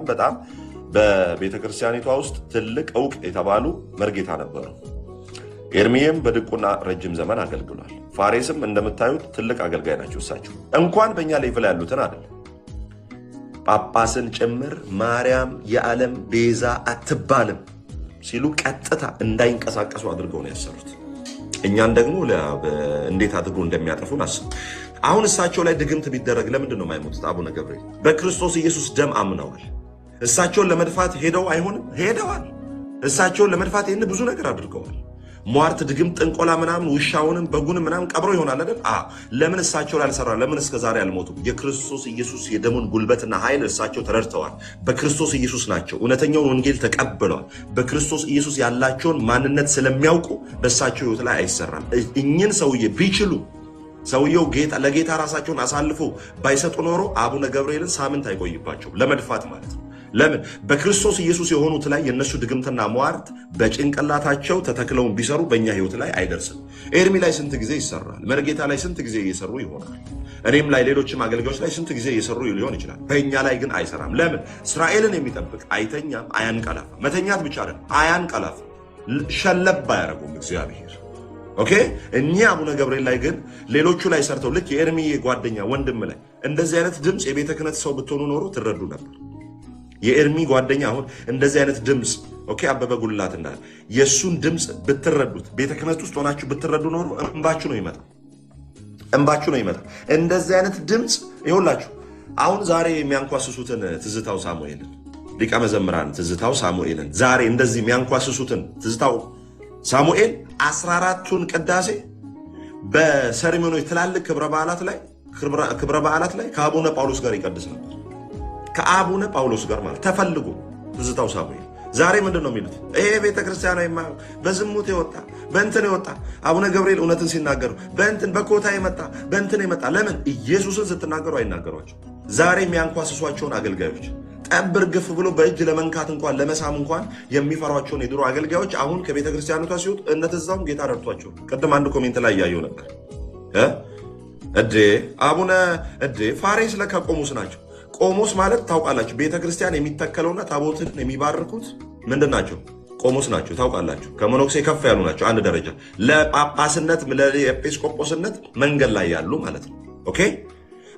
በጣም በቤተ ክርስቲያኒቷ ውስጥ ትልቅ እውቅ የተባሉ መርጌታ ነበሩ። ኤርሚዬም በድቁና ረጅም ዘመን አገልግሏል። ፋሬስም እንደምታዩት ትልቅ አገልጋይ ናቸው። እሳቸው እንኳን በእኛ ሌቭል ያሉትን አይደለም ጳጳስን ጭምር ማርያም የዓለም ቤዛ አትባልም ሲሉ ቀጥታ እንዳይንቀሳቀሱ አድርገው ነው ያሰሩት። እኛን ደግሞ እንዴት አድርጎ እንደሚያጠፉን አስቡ። አሁን እሳቸው ላይ ድግምት ቢደረግ ለምንድን ነው የማይሞቱት? አቡነ ገብርኤል በክርስቶስ ኢየሱስ ደም አምነዋል። እሳቸውን ለመድፋት ሄደው አይሆንም? ሄደዋል። እሳቸውን ለመድፋት ይህን ብዙ ነገር አድርገዋል። ሟርት፣ ድግም፣ ጥንቆላ ምናምን ውሻውንም በጉንም ምናምን ቀብሮ ይሆናል አይደል? ለምን እሳቸው ላይ አልሰራ? ለምን እስከ ዛሬ አልሞቱም? የክርስቶስ ኢየሱስ የደሙን ጉልበትና ኃይል እሳቸው ተረድተዋል። በክርስቶስ ኢየሱስ ናቸው። እውነተኛውን ወንጌል ተቀብለዋል። በክርስቶስ ኢየሱስ ያላቸውን ማንነት ስለሚያውቁ በእሳቸው ህይወት ላይ አይሰራም። እኝን ሰውዬ ቢችሉ ሰውየው ለጌታ ራሳቸውን አሳልፎ ባይሰጡ ኖሮ አቡነ ገብርኤልን ሳምንት አይቆይባቸው ለመድፋት ማለት ነው። ለምን? በክርስቶስ ኢየሱስ የሆኑት ላይ የነሱ ድግምትና ሟርት በጭንቅላታቸው ተተክለውን ቢሰሩ በእኛ ህይወት ላይ አይደርስም። ኤርሚ ላይ ስንት ጊዜ ይሰራል። መርጌታ ላይ ስንት ጊዜ እየሰሩ ይሆናል። እኔም ላይ ሌሎችም አገልጋዮች ላይ ስንት ጊዜ እየሰሩ ሊሆን ይችላል። በእኛ ላይ ግን አይሰራም። ለምን? እስራኤልን የሚጠብቅ አይተኛም፣ አያንቀላፋም። መተኛት ብቻ አይደለም፣ አያንቀላፋም። ሸለብ አያደርጉም እግዚአብሔር። ኦኬ። እኚህ አቡነ ገብርኤል ላይ ግን ሌሎቹ ላይ ሰርተው ልክ የኤርሚዬ ጓደኛ ወንድም ላይ እንደዚህ አይነት ድምፅ የቤተ ክህነት ሰው ብትሆኑ ኖሮ ትረዱ ነበር። የኤርሚ ጓደኛ አሁን እንደዚህ አይነት ድምፅ ኦኬ፣ አበበ ጉልላት እንዳለ የእሱን ድምፅ ብትረዱት፣ ቤተ ክህነት ውስጥ ሆናችሁ ብትረዱ ኖሮ እንባችሁ ነው ይመጣ። እንባችሁ ነው ይመጣ። እንደዚህ አይነት ድምፅ ይኸውላችሁ። አሁን ዛሬ የሚያንኳስሱትን ትዝታው ሳሙኤልን ሊቀ መዘምራን ትዝታው ሳሙኤልን ዛሬ እንደዚህ የሚያንኳስሱትን ትዝታው ሳሙኤል 14ቱን ቅዳሴ በሰሪሞኒዎች ትላልቅ ክብረ በዓላት ላይ ከአቡነ ጳውሎስ ጋር ይቀድስ ነበር። ከአቡነ ጳውሎስ ጋር ማለት ተፈልጎ ትዝታው ሳሙኤል ዛሬ ምንድን ነው የሚሉት? ይሄ ቤተክርስቲያን የማየው በዝሙት የወጣ በእንትን የወጣ አቡነ ገብርኤል እውነትን ሲናገሩ በእንትን በኮታ የመጣ በእንትን የመጣ ለምን ኢየሱስን ስትናገሩ አይናገሯቸው? ዛሬ የሚያንኳስሷቸውን አገልጋዮች ጠብር ግፍ ብሎ በእጅ ለመንካት እንኳን ለመሳም እንኳን የሚፈሯቸውን የድሮ አገልጋዮች አሁን ከቤተ ክርስቲያኖቷ ሲወጡ እነትዛውም ጌታ ረድቷቸው። ቅድም አንድ ኮሜንት ላይ እያየው ነበር። አቡነ ፋሬስ ለካ ቆሞስ ናቸው። ቆሞስ ማለት ታውቃላችሁ፣ ቤተ ክርስቲያን የሚተከለውና ታቦትን የሚባርኩት ምንድን ናቸው? ቆሞስ ናቸው። ታውቃላችሁ፣ ከመነኩሴ ከፍ ያሉ ናቸው። አንድ ደረጃ ለጳጳስነት ለኤጲስቆጶስነት መንገድ ላይ ያሉ ማለት ነው። ኦኬ።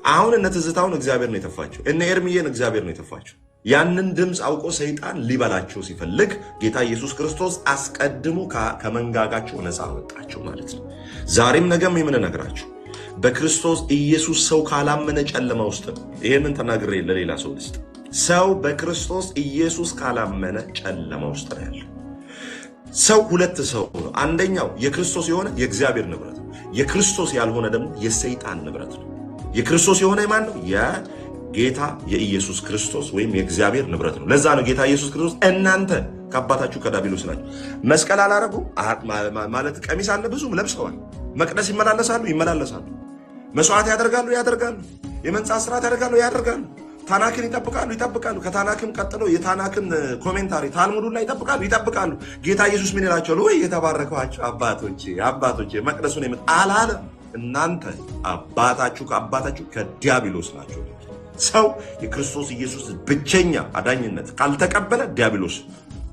አሁን እነ ትዝታውን እግዚአብሔር ነው የተፋቸው፣ እነ ኤርሚዬን እግዚአብሔር ነው የተፋቸው። ያንን ድምፅ አውቆ ሰይጣን ሊበላቸው ሲፈልግ ጌታ ኢየሱስ ክርስቶስ አስቀድሞ ከመንጋጋቸው ነፃ አወጣቸው ማለት ነው። ዛሬም ነገም የምንነግራችሁ በክርስቶስ ኢየሱስ ሰው ካላመነ ጨለማ ውስጥ ነው። ይህንን ተናግሬ ለሌላ ሰው ልስጥ። ሰው በክርስቶስ ኢየሱስ ካላመነ ጨለማ ውስጥ ነው ያለው። ሰው ሁለት ሰው ነው። አንደኛው የክርስቶስ የሆነ የእግዚአብሔር ንብረት ነው። የክርስቶስ ያልሆነ ደግሞ የሰይጣን ንብረት ነው። የክርስቶስ የሆነ የማን ነው? የጌታ የኢየሱስ ክርስቶስ ወይም የእግዚአብሔር ንብረት ነው። ለዛ ነው ጌታ ኢየሱስ ክርስቶስ እናንተ ከአባታችሁ ከዲያብሎስ ናችሁ። መስቀል አላረጉ ማለት ቀሚስ አለ ብዙም ለብሰዋል። መቅደስ ይመላለሳሉ። መስዋዕት ያደርጋሉ። የመንጻት ስርዓት ያደርጋሉ። ታናክን ይጠብቃሉ። ከታናክም ቀጥሎ የታናክን ኮሜንታሪ ታልሙዱን ላይ ይጠብቃሉ። ጌታ ኢየሱስ ምን ይላቸዋል? ወይ የተባረከዋቸው አባቶቼ መቅደሱን አላለም። እናንተ አባታችሁ ከአባታችሁ ከዲያብሎስ ናቸው። ሰው የክርስቶስ ኢየሱስ ብቸኛ አዳኝነት ካልተቀበለ ዲያብሎስ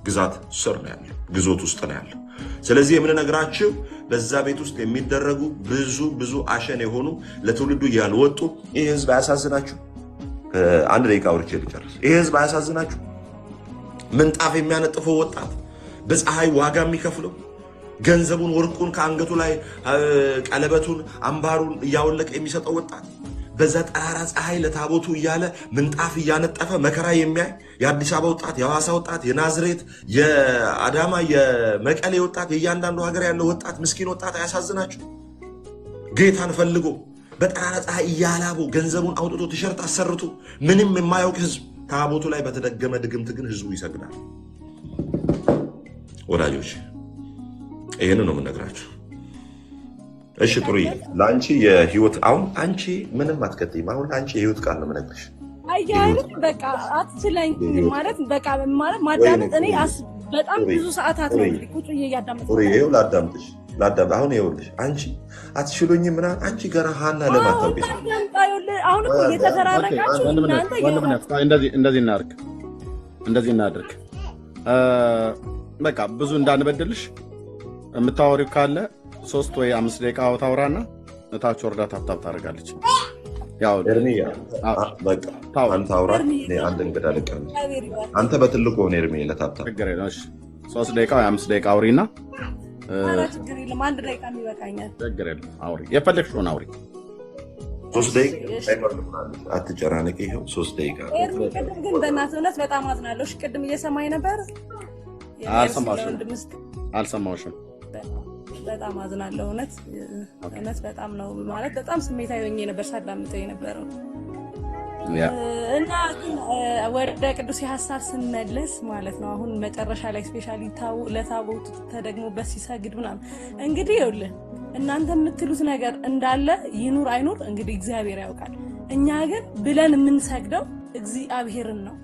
ግዛት ስር ነው ያለው፣ ግዞት ውስጥ ነው ያለው። ስለዚህ የምንነግራችሁ በዛ ቤት ውስጥ የሚደረጉ ብዙ አሸን የሆኑ ለትውልዱ ያልወጡ ይህ ህዝብ አያሳዝናችሁ? አንድ ደቂቃ አውርቼ ልጨርስ። ይህ ህዝብ አያሳዝናችሁ? ምንጣፍ የሚያነጥፈው ወጣት፣ በፀሐይ ዋጋ የሚከፍለው ገንዘቡን ወርቁን ከአንገቱ ላይ ቀለበቱን አምባሩን እያወለቀ የሚሰጠው ወጣት፣ በዛ ጠራራ ፀሐይ ለታቦቱ እያለ ምንጣፍ እያነጠፈ መከራ የሚያይ የአዲስ አበባ ወጣት፣ የሐዋሳ ወጣት፣ የናዝሬት፣ የአዳማ፣ የመቀሌ ወጣት፣ የእያንዳንዱ ሀገር ያለው ወጣት ምስኪን ወጣት አያሳዝናችሁ? ጌታን ፈልጎ በጠራራ ፀሐይ እያላቡ ገንዘቡን አውጥቶ ቲሸርት አሰርቶ ምንም የማያውቅ ህዝብ ታቦቱ ላይ በተደገመ ድግምት ግን ህዝቡ ይሰግዳል። ወዳጆች ይህንን ነው የምነግራችሁ። እሺ ጥሩዬ፣ ለአንቺ የህይወት አሁን አንቺ ምንም አትከትይም። አሁን ለአንቺ የህይወት ቃል ነው የምነግርሽ። አያይልም በቃ አትችለኝ ማለት በቃ ማለት ማዳመጥ እኔ በጣም ብዙ ሰዓታት ነው ቁጭ እያዳመጥኩ ጥሩዬ፣ ይኸው ላዳምጥሽ አሁን ይኸውልሽ፣ አንቺ አትችሉኝ ምናምን አንቺ ገና ሀና ለማታውቂ አሁን እኮ እየተፈራረቃችሁ እንደዚህ እናድርግ። በቃ ብዙ እንዳንበድልሽ የምታወሪው ካለ 3 ወይ 5 ደቂቃ ታውራና እታች ወርዳ ታብታብ ታደርጋለች። ያው ኤርሚያ በቃ አንተ አውራ፣ አንድ እንግዳ ልቀም። አንተ በትልቁ ሆነ ኤርሚያ ለታብታብ ችግር የለም። እሺ 3 ደቂቃ ወይ 5 ደቂቃ አውሪና ችግር የለም። 1 ደቂቃ ይበቃኛል። ችግር የለም። አውሪ፣ የፈለግሽውን አውሪ። 3 ደቂቃ አትጨናነቂ። ይኸው 3 ደቂቃ። ቅድም ግን በእናትህ እውነት በጣም አዝናለሁ። እሺ ቅድም እየሰማኝ ነበር። አልሰማሁሽም። በጣም አዝናለሁ። እውነት በጣም ነው ማለት በጣም ስሜታዊ ሆኜ ነበር ሳዳምጠው የነበረው እና ግን ወደ ቅዱስ ሀሳብ ስንመለስ ማለት ነው። አሁን መጨረሻ ላይ ስፔሻሊ ለታቦቱ ተደግሞበት ሲሰግድ ምናምን እንግዲህ ይኸውልህ እናንተ የምትሉት ነገር እንዳለ ይኑር አይኑር እንግዲህ እግዚአብሔር ያውቃል። እኛ ግን ብለን የምንሰግደው እግዚአብሔርን ነው።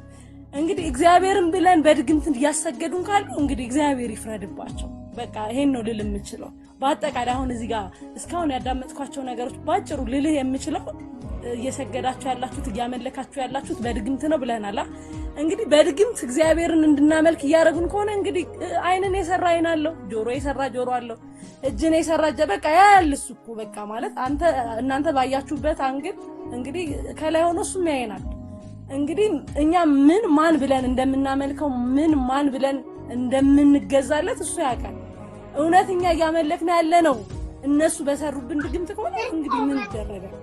እንግዲህ እግዚአብሔርን ብለን በድግምት እያሰገዱን ካሉ እንግዲህ እግዚአብሔር ይፍረድባቸው። በቃ ይሄን ነው ልል የምችለው። በአጠቃላይ አሁን እዚህ ጋር እስካሁን ያዳመጥኳቸው ነገሮች ባጭሩ ልልህ የምችለው እየሰገዳችሁ ያላችሁት እያመለካችሁ ያላችሁት በድግምት ነው ብለናል። እንግዲህ በድግምት እግዚአብሔርን እንድናመልክ እያደረጉን ከሆነ እንግዲህ አይንን የሰራ አይን አለው፣ ጆሮ የሰራ ጆሮ አለው፣ እጅን የሰራ እጅ በቃ ያያል እሱ እኮ በቃ ማለት እናንተ ባያችሁበት አንግል እንግዲህ ከላይ ሆኖ እሱም ያየናል። እንግዲህ እኛ ማን ብለን እንደምናመልከው ማን ብለን እንደምንገዛለት እሱ ያውቃል። እውነተኛ እያመለክን ያለ ነው እነሱ በሰሩብን ድግምት ከሆነ እንግዲህ ምን ይደረጋል?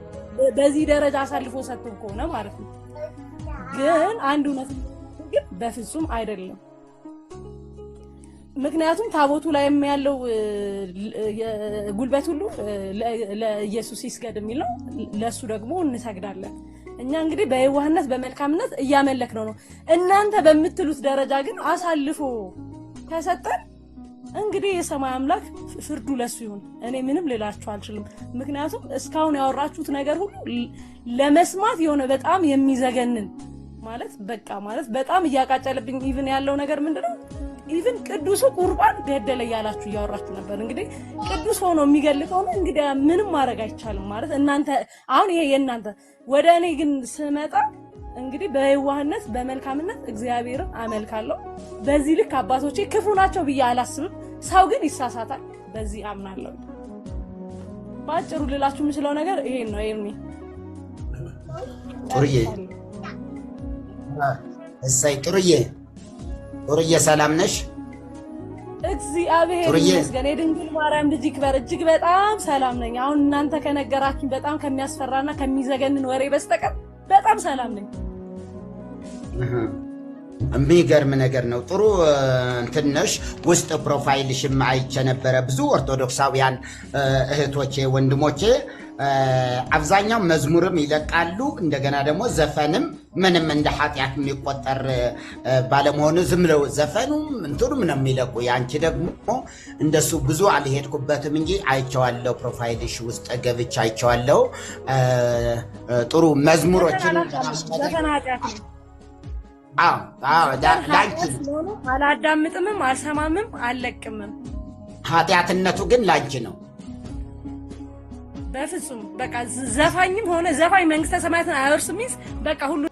በዚህ ደረጃ አሳልፎ ሰጥቶ ከሆነ ማለት ነው። ግን አንድ እውነት ግን በፍጹም አይደለም። ምክንያቱም ታቦቱ ላይ ያለው ጉልበት ሁሉ ለኢየሱስ ይስገድ የሚል ነው። ለሱ ደግሞ እንሰግዳለን። እኛ እንግዲህ በየዋህነት በመልካምነት እያመለክነው ነው። እናንተ በምትሉት ደረጃ ግን አሳልፎ ከሰጠን እንግዲህ የሰማይ አምላክ ፍርዱ ለሱ ይሁን። እኔ ምንም ልላችሁ አልችልም። ምክንያቱም እስካሁን ያወራችሁት ነገር ሁሉ ለመስማት የሆነ በጣም የሚዘገንን ማለት በቃ ማለት በጣም እያቃጨለብኝ ኢቭን ያለው ነገር ምንድነው ኢቭን ቅዱሱ ቁርባን ገደለ ያላችሁ እያወራችሁ ነበር። እንግዲህ ቅዱስ ሆኖ የሚገል ከሆነ እንግዲህ ምንም ማድረግ አይቻልም ማለት እናንተ አሁን ይሄ የእናንተ ወደ እኔ ግን ስመጣ እንግዲህ በየዋህነት በመልካምነት እግዚአብሔርን አመልካለሁ። በዚህ ልክ አባቶቼ ክፉ ናቸው ብዬ አላስብም። ሰው ግን ይሳሳታል፣ በዚህ አምናለሁ። ባጭሩ ልላችሁ የምችለው ነገር ይሄን ነው። ኤርሚ ጥሩዬ ሰላም ነሽ? እግዚአብሔር ይመስገን። የድንግል ማርያም ልጅ ይክበር። እጅግ በጣም ሰላም ነኝ። አሁን እናንተ ከነገራችሁ በጣም ከሚያስፈራና ከሚዘገንን ወሬ በስተቀር በጣም ሰላም ነኝ። የሚገርም ነገር ነው። ጥሩ እንትን ነሽ። ውስጥ ፕሮፋይልሽም አይቼ ነበረ። ብዙ ኦርቶዶክሳውያን እህቶቼ ወንድሞቼ አብዛኛው መዝሙርም ይለቃሉ፣ እንደገና ደግሞ ዘፈንም ምንም እንደ ኃጢአት የሚቆጠር ባለመሆኑ ዝም ብለው ዘፈኑም እንትኑም ነው የሚለቁ። ያንቺ ደግሞ እንደሱ ብዙ አልሄድኩበትም እንጂ አይቼዋለሁ። ፕሮፋይልሽ ውስጥ ገብቼ አይቼዋለሁ። ጥሩ መዝሙሮችን አላዳምጥምም፣ አልሰማምም፣ አልለቅምም። ኃጢአትነቱ ግን ላንቺ ነው። በፍጹም በቃ ዘፋኝም ሆነ ዘፋኝ መንግስተ ሰማያትን አይወርስም። በቃ ሁሉ